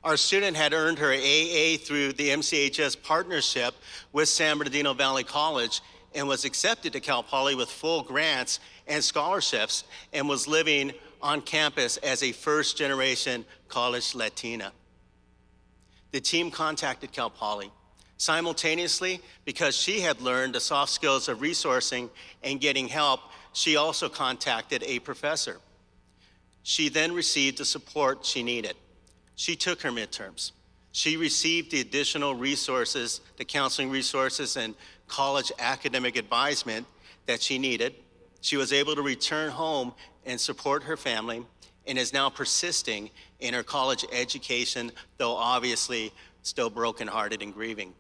Our student had earned her AA through the MCHS partnership with San Bernardino Valley College and was accepted to Cal Poly with full grants and scholarships and was living on campus as a first-generation college Latina. The team contacted Cal Poly. Simultaneously, because she had learned the soft skills of resourcing and getting help, she also contacted a professor. She then received the support she needed. She took her midterms. She received the additional resources, the counseling resources and college academic advisement that she needed. She was able to return home and support her family and is now persisting in her college education, though obviously still brokenhearted and grieving.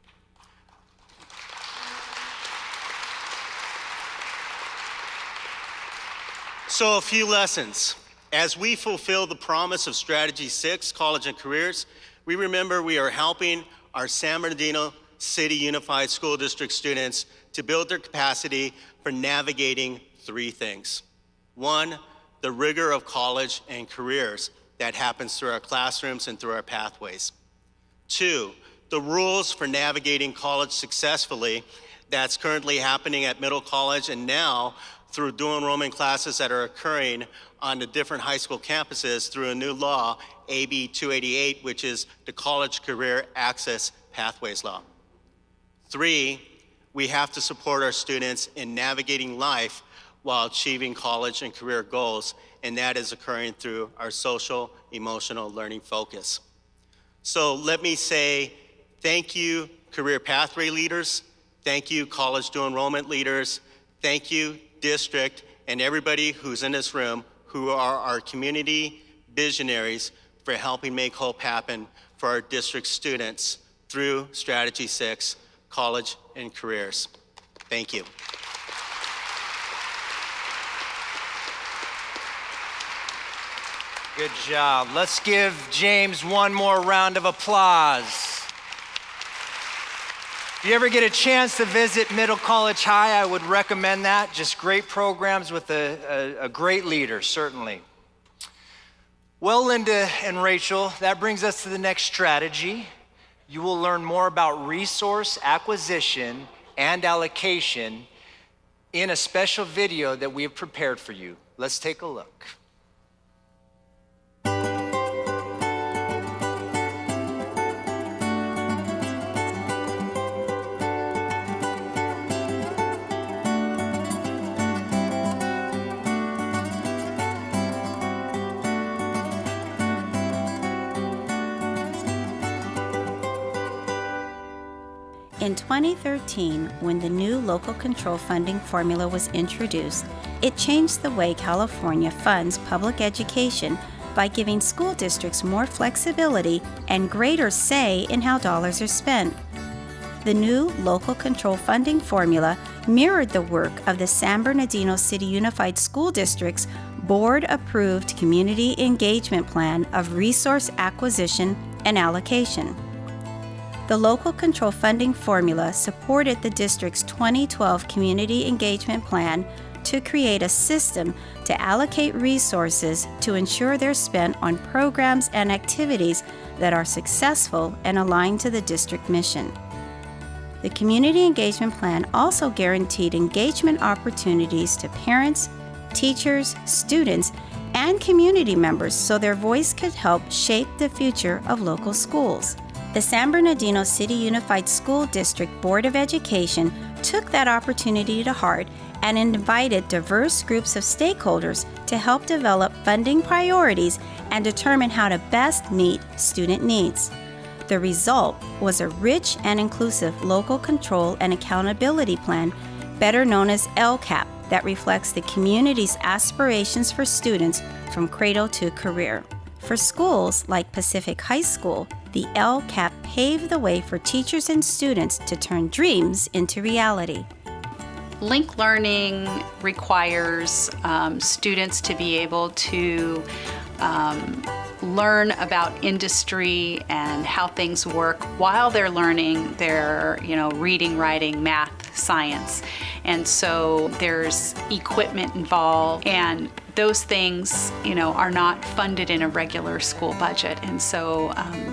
So a few lessons. As we fulfill the promise of Strategy 6, College and Careers, we remember we are helping our San Bernardino City Unified School District students to build their capacity for navigating three things. One, the rigor of college and careers that happens through our classrooms and through our pathways. Two, the rules for navigating college successfully that's currently happening at Middle College and now through dual enrollment classes that are occurring on the different high school campuses through a new law, AB 288, which is the College Career Access Pathways Law. Three, we have to support our students in navigating life while achieving college and career goals, and that is occurring through our social emotional learning focus. So let me say thank you, career pathway leaders. Thank you, college dual enrollment leaders. Thank you, district, and everybody who's in this room who are our community visionaries for helping make hope happen for our district students through Strategy 6, College and Careers. Thank you. Good job. Let's give James one more round of applause. If you ever get a chance to visit Middle College High, I would recommend that. Just great programs with a great leader, certainly. Well, Linda and Rachel, that brings us to the next strategy. You will learn more about resource acquisition and allocation in a special video that we have prepared for you. Let's take a look. In 2013, when the new local control funding formula was introduced, it changed the way California funds public education by giving school districts more flexibility and greater say in how dollars are spent. The new local control funding formula mirrored the work of the San Bernardino City Unified School District's board-approved community engagement plan of resource acquisition and allocation. The local control funding formula supported the district's 2012 community engagement plan to create a system to allocate resources to ensure they're spent on programs and activities that are successful and aligned to the district mission. The community engagement plan also guaranteed engagement opportunities to parents, teachers, students, and community members so their voice could help shape the future of local schools. The San Bernardino City Unified School District Board of Education took that opportunity to heart and invited diverse groups of stakeholders to help develop funding priorities and determine how to best meet student needs. The result was a rich and inclusive local control and accountability plan, better known as LCAP, that reflects the community's aspirations for students from cradle to career. For schools like Pacific High School, the LCAP paved the way for teachers and students to turn dreams into reality. Link learning requires students to be able to learn about industry and how things work while they're learning their, reading, writing, math, science. And so there's equipment involved, and those things, are not funded in a regular school budget. And so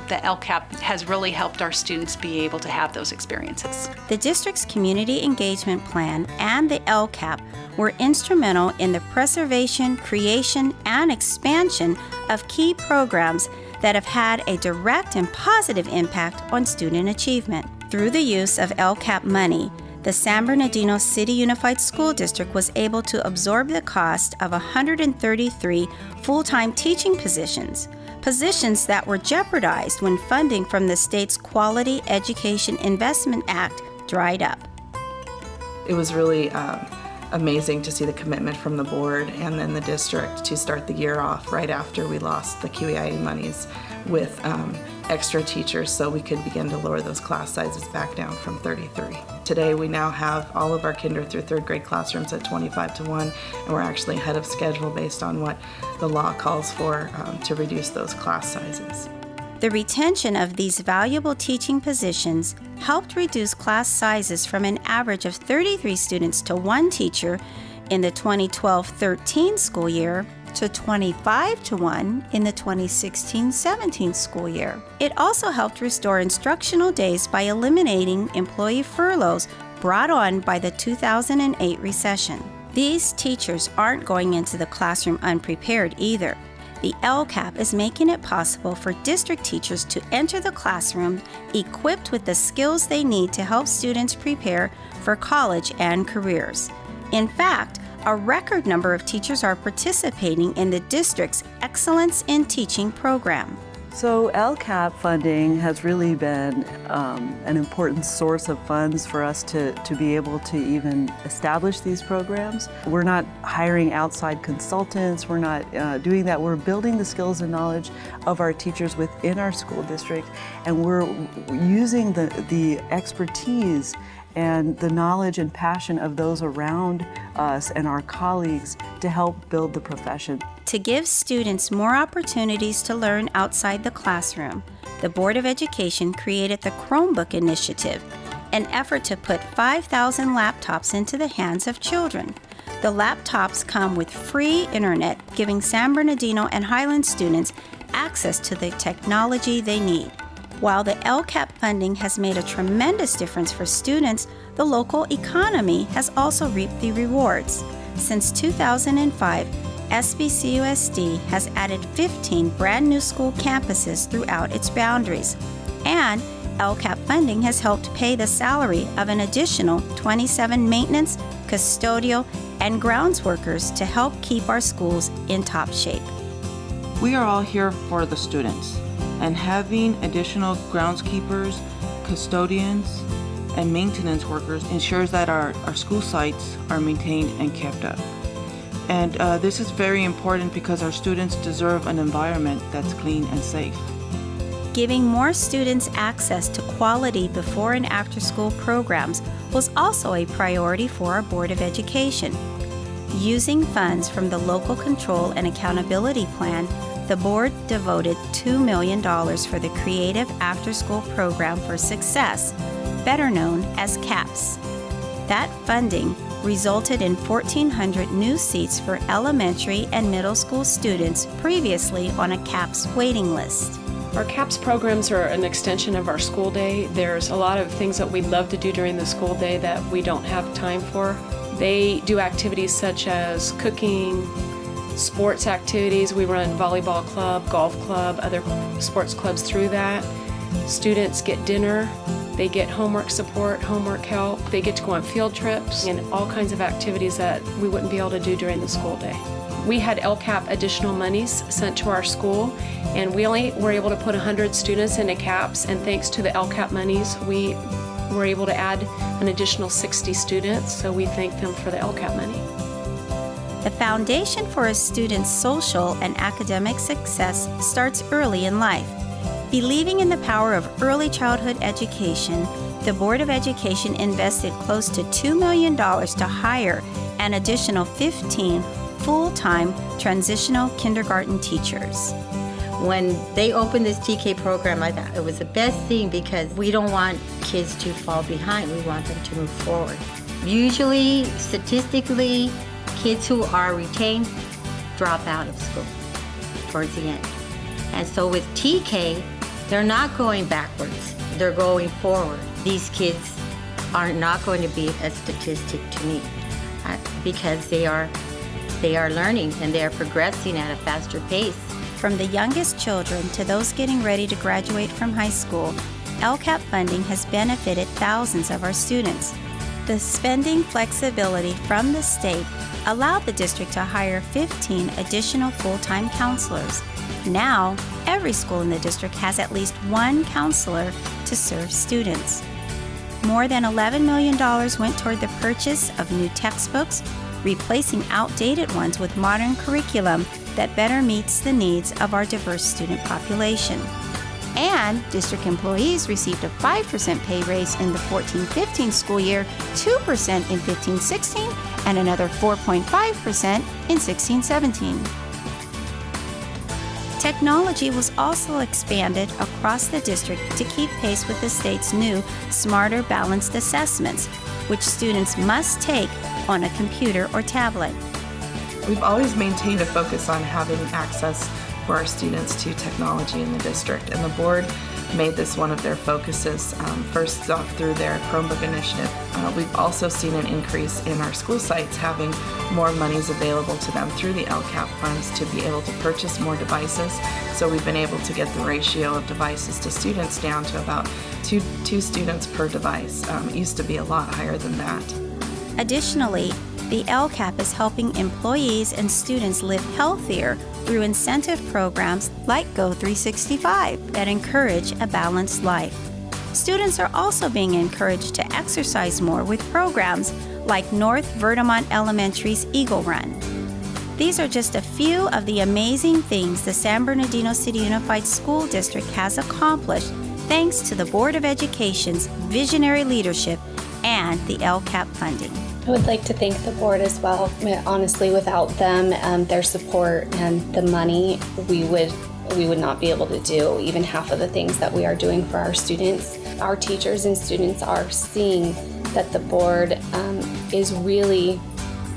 the LCAP has really helped our students be able to have those experiences. The district's community engagement plan and the LCAP were instrumental in the preservation, creation, and expansion of key programs that have had a direct and positive impact on student achievement. Through the use of LCAP money, the San Bernardino City Unified School District was able to absorb the cost of 133 full-time teaching positions that were jeopardized when funding from the state's Quality Education Investment Act dried up. It was really amazing to see the commitment from the board and then the district to start the year off right after we lost the QEIA monies with extra teachers so we could begin to lower those class sizes back down from 33. Today we now have all of our kinder through third grade classrooms at 25-1, and we're actually ahead of schedule based on what the law calls for to reduce those class sizes. The retention of these valuable teaching positions helped reduce class sizes from an average of 33 students to one teacher in the 2012-13 school year to 25-1 in the 2016-17 school year. It also helped restore instructional days by eliminating employee furloughs brought on by the 2008 recession. These teachers aren't going into the classroom unprepared either. The LCAP is making it possible for district teachers to enter the classroom equipped with the skills they need to help students prepare for college and careers. In fact, a record number of teachers are participating in the district's Excellence in Teaching program. So LCAP funding has really been an important source of funds for us to be able to even establish these programs. We're not hiring outside consultants, we're not doing that. We're building the skills and knowledge of our teachers within our school district, and we're using the expertise and the knowledge and passion of those around us and our colleagues to help build the profession. To give students more opportunities to learn outside the classroom, the Board of Education created the Chromebook Initiative, an effort to put 5,000 laptops into the hands of children. The laptops come with free internet, giving San Bernardino and Highland students access to the technology they need. While the LCAP funding has made a tremendous difference for students, the local economy has also reaped the rewards. Since 2005, SBCUSD has added 15 brand new school campuses throughout its boundaries, and LCAP funding has helped pay the salary of an additional 27 maintenance, custodial, and grounds workers to help keep our schools in top shape. We are all here for the students, and having additional groundskeepers, custodians, and maintenance workers ensures that our school sites are maintained and kept up. And this is very important because our students deserve an environment that's clean and safe. Giving more students access to quality before and after school programs was also a priority for our Board of Education. Using funds from the Local Control and Accountability Plan, the board devoted $2 million for the Creative After School Program for Success, better known as CAPS. That funding resulted in 1,400 new seats for elementary and middle school students previously on a CAPS waiting list. Our CAPS programs are an extension of our school day. There's a lot of things that we'd love to do during the school day that we don't have time for. They do activities such as cooking, sports activities. We run volleyball club, golf club, other sports clubs through that. Students get dinner. They get homework support, homework help. They get to go on field trips and all kinds of activities that we wouldn't be able to do during the school day. We had LCAP additional monies sent to our school, and we only were able to put 100 students into CAPS, and thanks to the LCAP monies, we were able to add an additional 60 students, so we thank them for the LCAP money. The foundation for a student's social and academic success starts early in life. Believing in the power of early childhood education, the Board of Education invested close to $2 million to hire an additional 15 full-time transitional kindergarten teachers. When they opened this TK program, I thought it was the best thing because we don't want kids to fall behind. We want them to move forward. Usually, statistically, kids who are retained drop out of school towards the end. And so with TK, they're not going backwards, they're going forward. These kids are not going to be a statistic to me because they are learning and they are progressing at a faster pace. From the youngest children to those getting ready to graduate from high school, LCAP funding has benefited thousands of our students. The spending flexibility from the state allowed the district to hire 15 additional full-time counselors. Now, every school in the district has at least one counselor to serve students. More than $11 million went toward the purchase of new textbooks, replacing outdated ones with modern curriculum that better meets the needs of our diverse student population. And district employees received a 5% pay raise in the 14-15 school year, 2% in 15-16, and another 4.5% in 16-17. Technology was also expanded across the district to keep pace with the state's new Smarter Balanced Assessments, which students must take on a computer or tablet. We've always maintained a focus on having access for our students to technology in the district, and the board made this one of their focuses, first off through their Chromebook Initiative. We've also seen an increase in our school sites having more monies available to them through the LCAP funds to be able to purchase more devices. So we've been able to get the ratio of devices to students down to about two students per device. It used to be a lot higher than that. Additionally, the LCAP is helping employees and students live healthier through incentive programs like Go365 that encourage a balanced life. Students are also being encouraged to exercise more with programs like North Verdamont Elementary's Eagle Run. These are just a few of the amazing things the San Bernardino City Unified School District has accomplished thanks to the Board of Education's visionary leadership and the LCAP funding. I would like to thank the board as well. Honestly, without them, their support and the money, we would not be able to do even half of the things that we are doing for our students. Our teachers and students are seeing that the board is really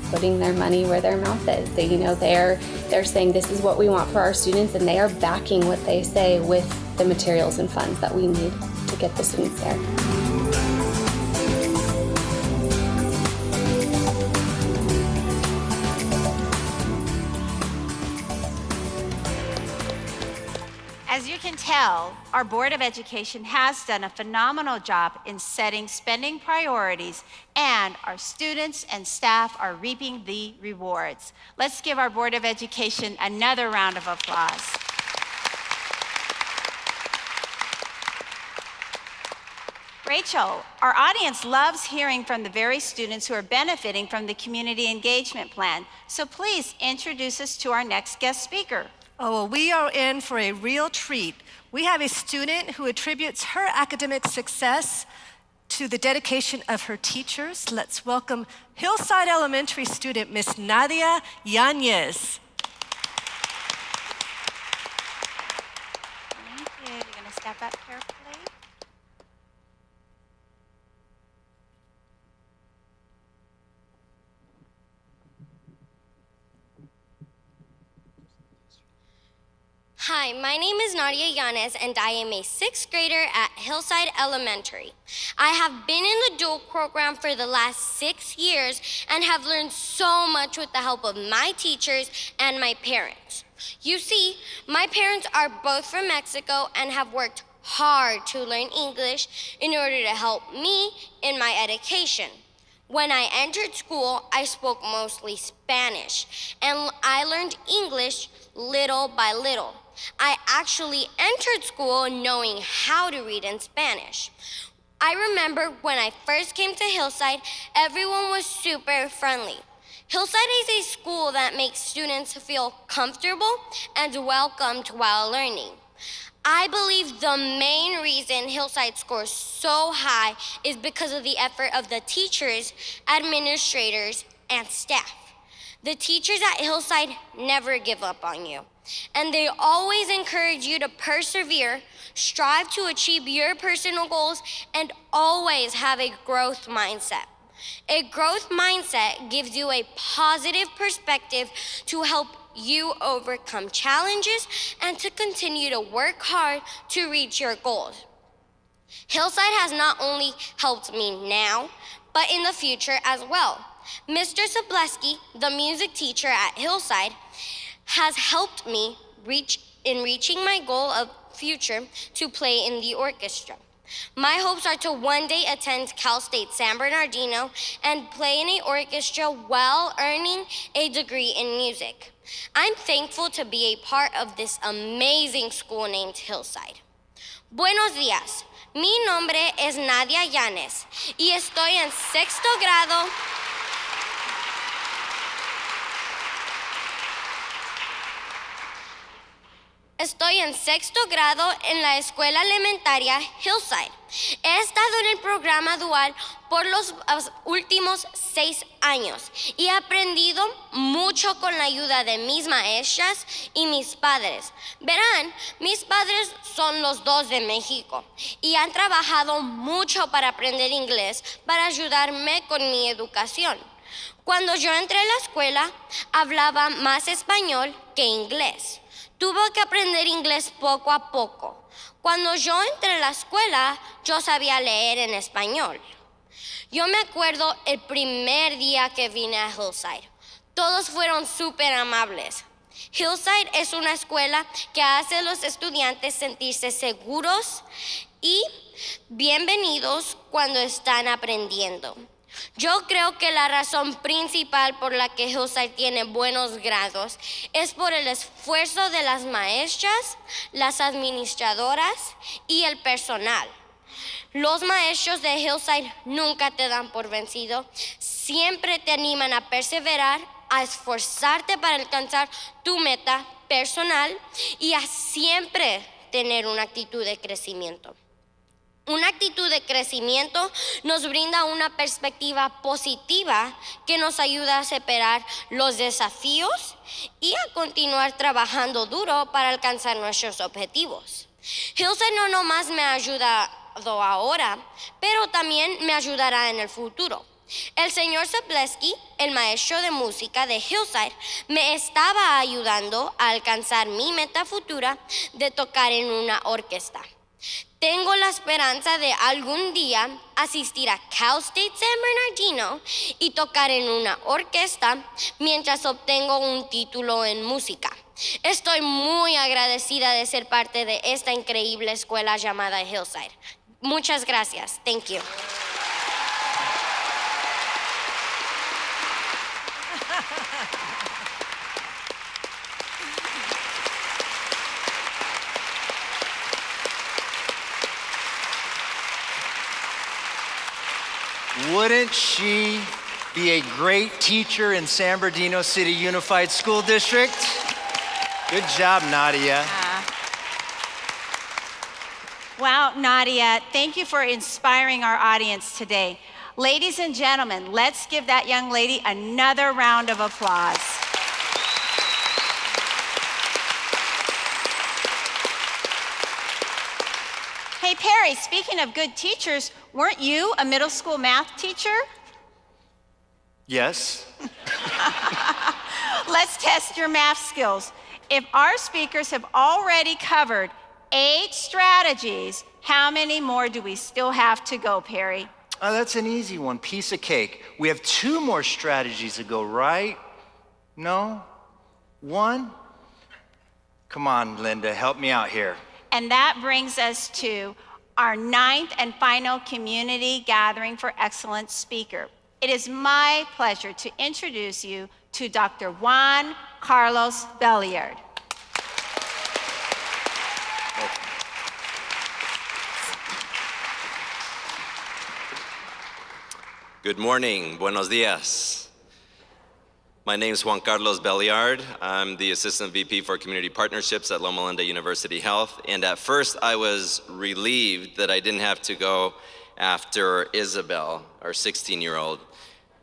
putting their money where their mouth is. They're saying this is what we want for our students, and they are backing what they say with the materials and funds that we need to get the students there. As you can tell, our Board of Education has done a phenomenal job in setting spending priorities, and our students and staff are reaping the rewards. Let's give our Board of Education another round of applause. Rachel, our audience loves hearing from the very students who are benefiting from the Community Engagement Plan, so please introduce us to our next guest speaker. Oh, well, we are in for a real treat. We have a student who attributes her academic success to the dedication of her teachers. Let's welcome Hillside Elementary student, Miss Nadia Yanez. Thank you. You're going to step up carefully. Hi, my name is Nadia Yanez, and I am a 6th grader at Hillside Elementary. I have been in the dual program for the last 6 years and have learned so much with the help of my teachers and my parents. You see, my parents are both from Mexico and have worked hard to learn English in order to help me in my education. When I entered school, I spoke mostly Spanish, and I learned English little by little. I actually entered school knowing how to read in Spanish. I remember when I first came to Hillside, everyone was super friendly. Hillside is a school that makes students feel comfortable and welcomed while learning. I believe the main reason Hillside scores so high is because of the effort of the teachers, administrators, and staff. The teachers at Hillside never give up on you, and they always encourage you to persevere, strive to achieve your personal goals, and always have a growth mindset. A growth mindset gives you a positive perspective to help you overcome challenges and to continue to work hard to reach your goals. Hillside has not only helped me now, but in the future as well. Mr. Zableski, the music teacher at Hillside, has helped me reaching my goal of future to play in the orchestra. My hopes are to one day attend Cal State San Bernardino and play in an orchestra while earning a degree in music. I'm thankful to be a part of this amazing school named Hillside. Buenos días, mi nombre es Nadia Yanes y estoy en sexto grado. Estoy en sexto grado en la escuela elementaria Hillside. He estado en el programa dual por los últimos 6 años y he aprendido mucho con la ayuda de mis maestras y mis padres. Verán, mis padres son los dos de México y han trabajado mucho para aprender inglés para ayudarme con mi educación. Cuando yo entré a la escuela, hablaba más español que inglés. Tuve que aprender inglés poco a poco. Cuando yo entré a la escuela, yo sabía leer en español. Yo me acuerdo el primer día que vine a Hillside. Todos fueron súper amables. Hillside es una escuela que hace a los estudiantes sentirse seguros y bienvenidos cuando están aprendiendo. Yo creo que la razón principal por la que Hillside tiene buenos grados es por el esfuerzo de las maestras, las administradoras y el personal. Los maestros de Hillside nunca te dan por vencido, siempre te animan a perseverar, a esforzarte para alcanzar tu meta personal y a siempre tener una actitud de crecimiento. Una actitud de crecimiento nos brinda una perspectiva positiva que nos ayuda a superar los desafíos y a continuar trabajando duro para alcanzar nuestros objetivos. Hillside no nomás me ha ayudado ahora, pero también me ayudará en el futuro. El señor Zableski, el maestro de música de Hillside, me estaba ayudando a alcanzar mi meta futura de tocar en una orquesta. Tengo la esperanza de algún día asistir a Cal State San Bernardino y tocar en una orquesta mientras obtengo un título en música. Estoy muy agradecida de ser parte de esta increíble escuela llamada Hillside. Muchas gracias. Thank you. Wouldn't she be a great teacher in San Bernardino City Unified School District? Good job, Nadia. Wow, Nadia, thank you for inspiring our audience today. Ladies and gentlemen, let's give that young lady another round of applause. Hey, Perry, speaking of good teachers, weren't you a middle school math teacher? Yes. Let's test your math skills. If our speakers have already covered 8 strategies, how many more do we still have to go, Perry? Oh, that's an easy one, piece of cake. We have 2 more strategies to go, right? No? 1? Come on, Linda, help me out here. And that brings us to our 9th and final community gathering for excellence speaker. it is my pleasure to introduce you to Dr. Juan Carlos Belliard. Good morning, buenos dias. My name is Juan Carlos Belliard. I'm the Assistant VP for Community Partnerships at Loma Linda University Health. And at first I was relieved that I didn't have to go after Isabel, our 16-year-old.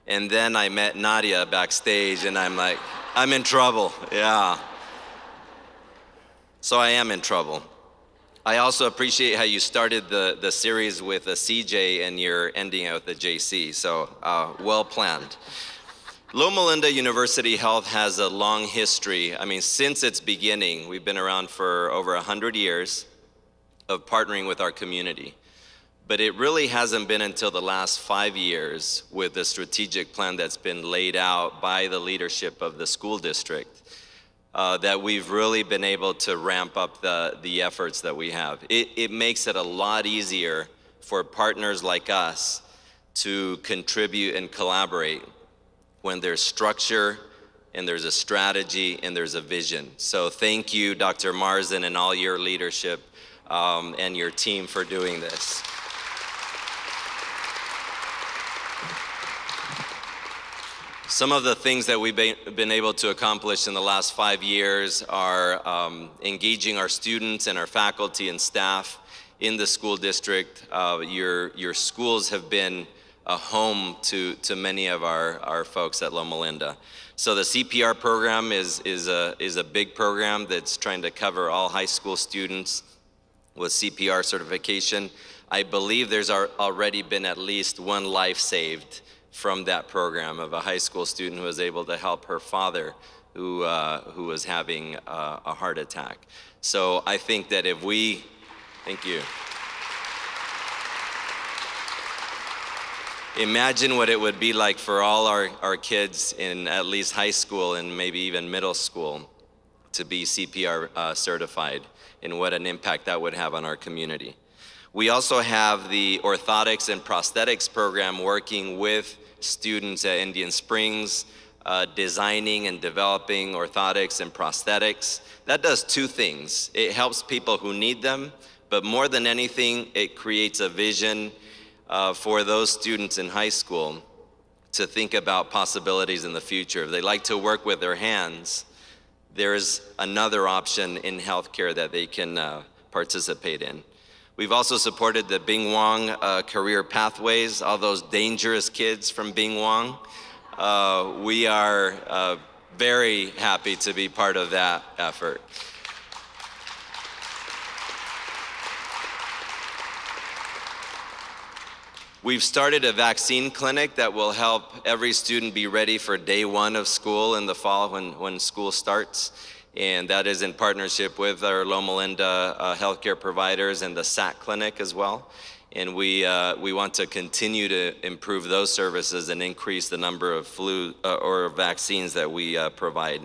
And then I met Nadia backstage and I'm like, I'm in trouble, yeah. So I am in trouble. I also appreciate how you started the series with a CJ and you're ending it with a JC, so well planned. Loma Linda University Health has a long history. I mean, since its beginning, we've been around for over 100 years of partnering with our community. But it really hasn't been until the last 5 years with the strategic plan that's been laid out by the leadership of the school district that we've really been able to ramp up the efforts that we have. It makes it a lot easier for partners like us to contribute and collaborate when there's structure and there's a strategy and there's a vision. So thank you, Dr. Marsden, and all your leadership and your team for doing this. Some of the things that we've been able to accomplish in the last 5 years are engaging our students and our faculty and staff in the school district. Your schools have been a home to many of our folks at Loma Linda. So the CPR program is a big program that's trying to cover all high school students with CPR certification. I believe there's already been at least one life saved from that program of a high school student who was able to help her father who was having a heart attack. So I think that if we, thank you. Imagine what it would be like for all our kids in at least high school and maybe even middle school to be CPR certified, and what an impact that would have on our community. We also have the Orthotics and Prosthetics program working with students at Indian Springs, designing and developing orthotics and prosthetics. That does two things. It helps people who need them, but more than anything, it creates a vision for those students in high school to think about possibilities in the future. If they like to work with their hands, there's another option in healthcare that they can participate in. We've also supported the Bing Wong career pathways, all those dangerous kids from Bing Wong. We are very happy to be part of that effort. We've started a vaccine clinic that will help every student be ready for day one of school in the fall when school starts. And that is in partnership with our Loma Linda healthcare providers and the SAC clinic as well. And we want to continue to improve those services and increase the number of flu or vaccines that we provide.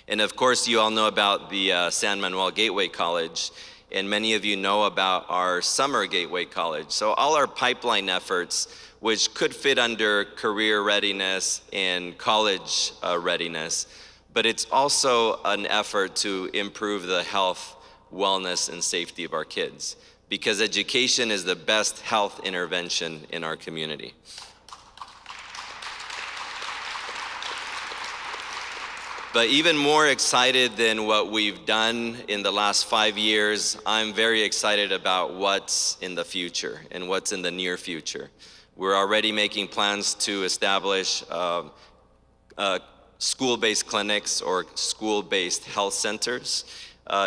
And of course, you all know about the San Manuel Gateway College, and many of you know about our Summer Gateway College. So all our pipeline efforts, which could fit under career readiness and college readiness, but it's also an effort to improve the health, wellness, and safety of our kids, because education is the best health intervention in our community. But even more excited than what we've done in the last 5 years, I'm very excited about what's in the future and what's in the near future. We're already making plans to establish school-based clinics or school-based health centers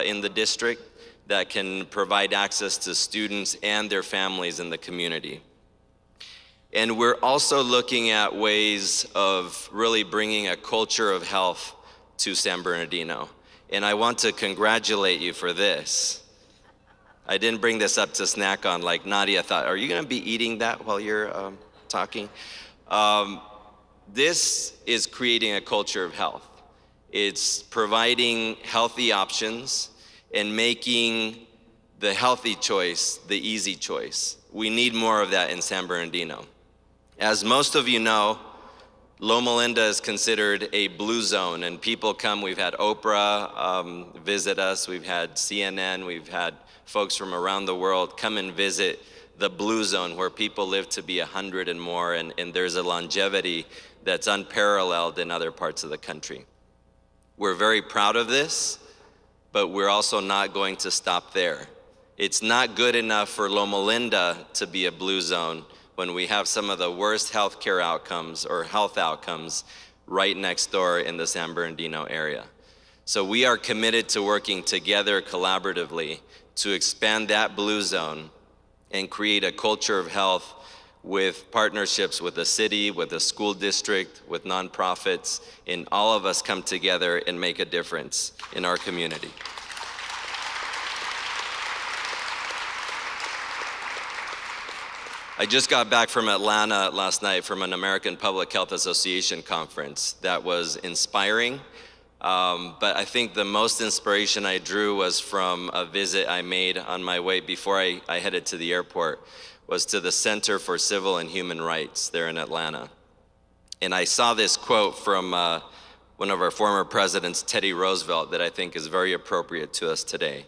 in the district that can provide access to students and their families in the community. And we're also looking at ways of really bringing a culture of health to San Bernardino. And I want to congratulate you for this. I didn't bring this up to snack on like Nadia thought. Are you gonna be eating that while you're talking? This is creating a culture of health. It's providing healthy options and making the healthy choice the easy choice. We need more of that in San Bernardino. As most of you know, Loma Linda is considered a blue zone, and people come. We've had Oprah visit us, we've had CNN, we've had folks from around the world come and visit the blue zone where people live to be 100 and more, and there's a longevity that's unparalleled in other parts of the country. We're very proud of this, but we're also not going to stop there. It's not good enough for Loma Linda to be a blue zone when we have some of the worst healthcare outcomes or health outcomes right next door in the San Bernardino area. So we are committed to working together collaboratively to expand that blue zone and create a culture of health with partnerships with the city, with the school district, with nonprofits, and all of us come together and make a difference in our community. I just got back from Atlanta last night from an American Public Health Association conference that was inspiring, but I think the most inspiration I drew was from a visit I made on my way before I headed to the airport, was to the Center for Civil and Human Rights there in Atlanta. And I saw this quote from one of our former presidents, Teddy Roosevelt, that I think is very appropriate to us today.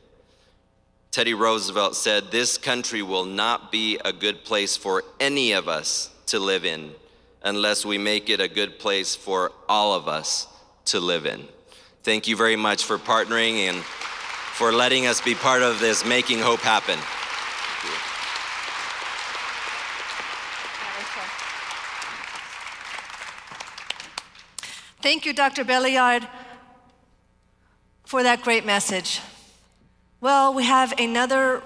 Teddy Roosevelt said, "This country will not be a good place for any of us to live in unless we make it a good place for all of us to live in." Thank you very much for partnering and for letting us be part of this Making Hope Happen. Thank you, Dr. Belliard, for that great message. Well, we have another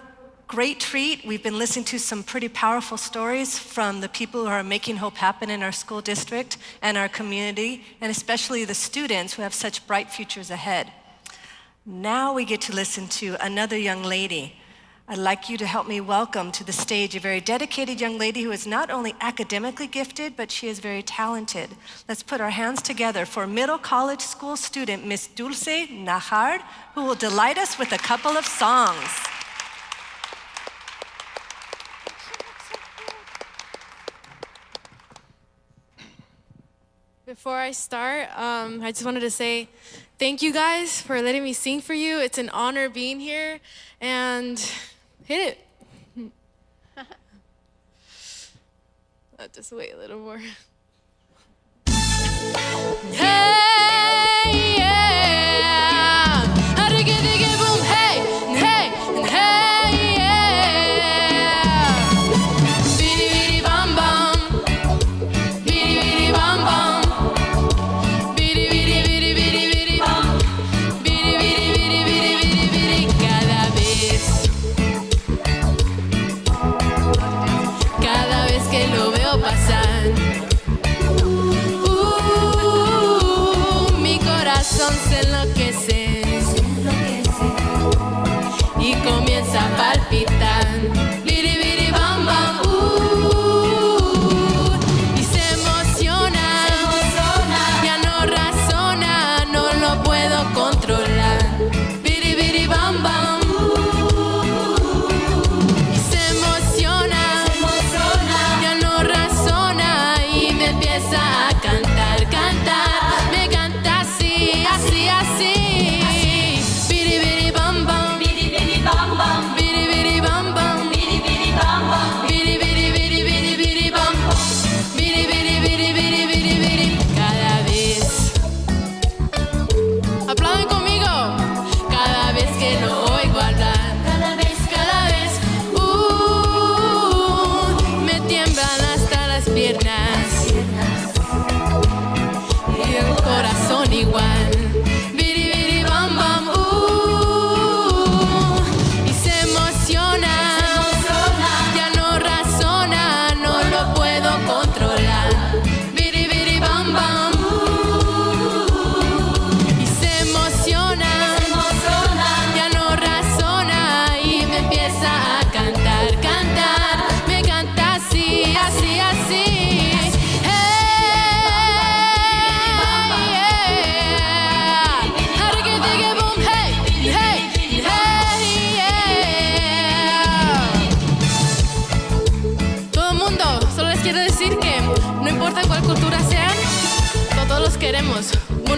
great treat. We've been listening to some pretty powerful stories from the people who are making hope happen in our school district and our community, and especially the students who have such bright futures ahead. Now we get to listen to another young lady. I'd like you to help me welcome to the stage a very dedicated young lady who is not only academically gifted, but she is very talented. Let's put our hands together for middle college school student, Miss Dulce Najar, who will delight us with a couple of songs. Before I start, I just wanted to say thank you guys for letting me sing for you. It's an honor being here, and hit it. I'll just wait a little more. Hey, yeah. Diggy, boom, hey, hey, hey, yeah. Bidi, bam, bam. Bidi, bam, bam. Bidi, bidi, bidi, bidi, bidi, bam. Bidi, bidi, bidi, bidi, bidi, bidi. Cada vez que lo veo pasar,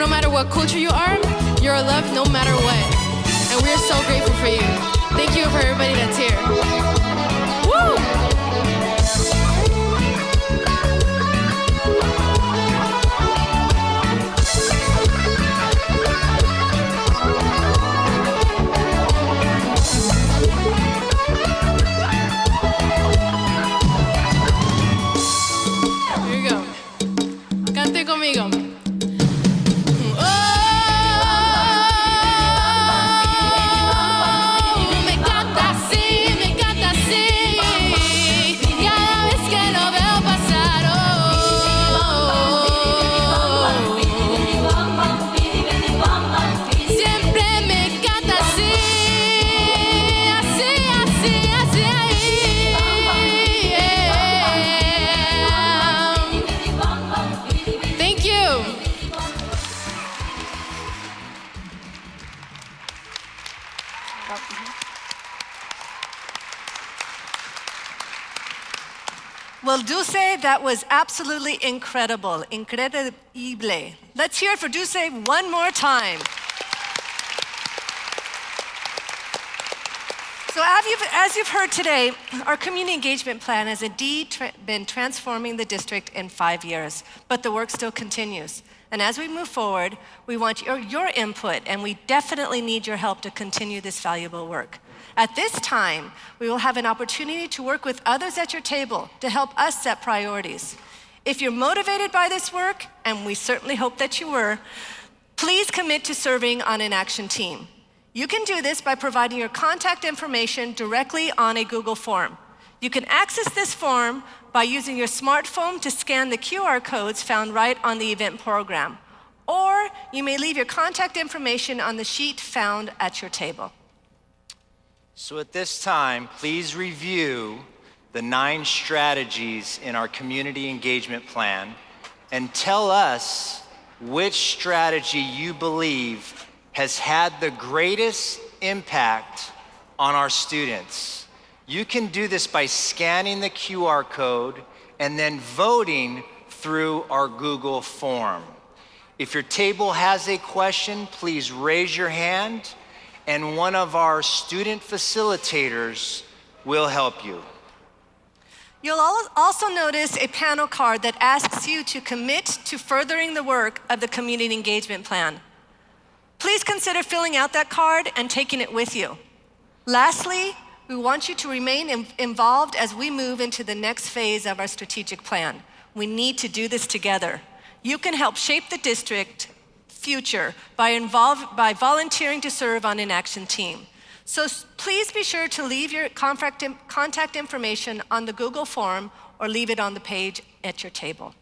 no matter what culture you are, you're loved no matter what. And we're so grateful for you. Thank you for everybody that's here. Woo! Cante conmigo. Me encanta así, cada vez que lo veo pasar. Siempre me encanta así. Thank you. Well, Dulce, that was absolutely incredible. Incredible. Let's hear it for Dulce one more time. So as you've heard today, our community engagement plan has indeed been transforming the district in 5 years, but the work still continues. And as we move forward, we want your input, and we definitely need your help to continue this valuable work. At this time, we will have an opportunity to work with others at your table to help us set priorities. If you're motivated by this work, and we certainly hope that you were, please commit to serving on an action team. You can do this by providing your contact information directly on a Google form. You can access this form by using your smartphone to scan the QR codes found right on the event program. Or you may leave your contact information on the sheet found at your table. So at this time, please review the 9 strategies in our community engagement plan and tell us which strategy you believe has had the greatest impact on our students. You can do this by scanning the QR code and then voting through our Google form. If your table has a question, please raise your hand and one of our student facilitators will help you. You'll also notice a panel card that asks you to commit to furthering the work of the community engagement plan. Please consider filling out that card and taking it with you. Lastly, we want you to remain involved as we move into the next phase of our strategic plan. We need to do this together. You can help shape the district future by volunteering to serve on an action team. So please be sure to leave your contact information on the Google form or leave it on the page at your table.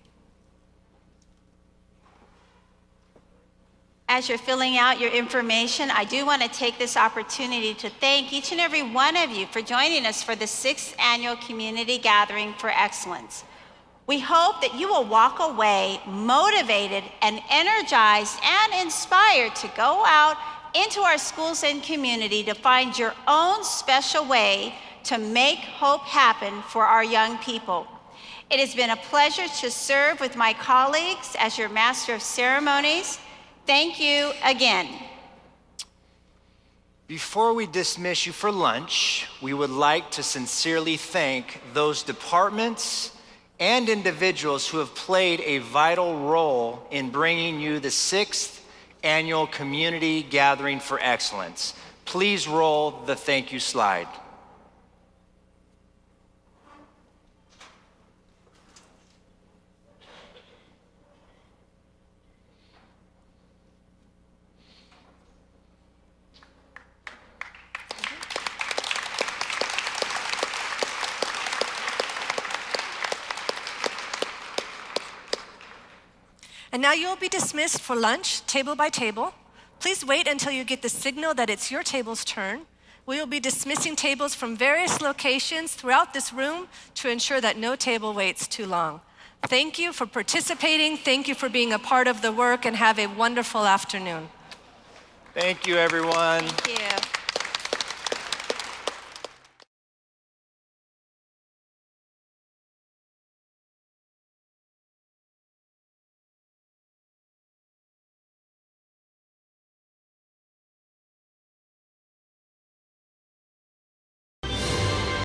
As you're filling out your information, I do want to take this opportunity to thank each and every one of you for joining us for the 6th Annual Community Gathering for Excellence. We hope that you will walk away motivated and energized and inspired to go out into our schools and community to find your own special way to make hope happen for our young people. It has been a pleasure to serve with my colleagues as your Master of Ceremonies. Thank you again. Before we dismiss you for lunch, we would like to sincerely thank those departments and individuals who have played a vital role in bringing you the 6th Annual Community Gathering for Excellence. Please roll the thank you slide. And now you'll be dismissed for lunch, table by table. Please wait until you get the signal that it's your table's turn. We will be dismissing tables from various locations throughout this room to ensure that no table waits too long. Thank you for participating. Thank you for being a part of the work, and have a wonderful afternoon. Thank you, everyone. Thank you.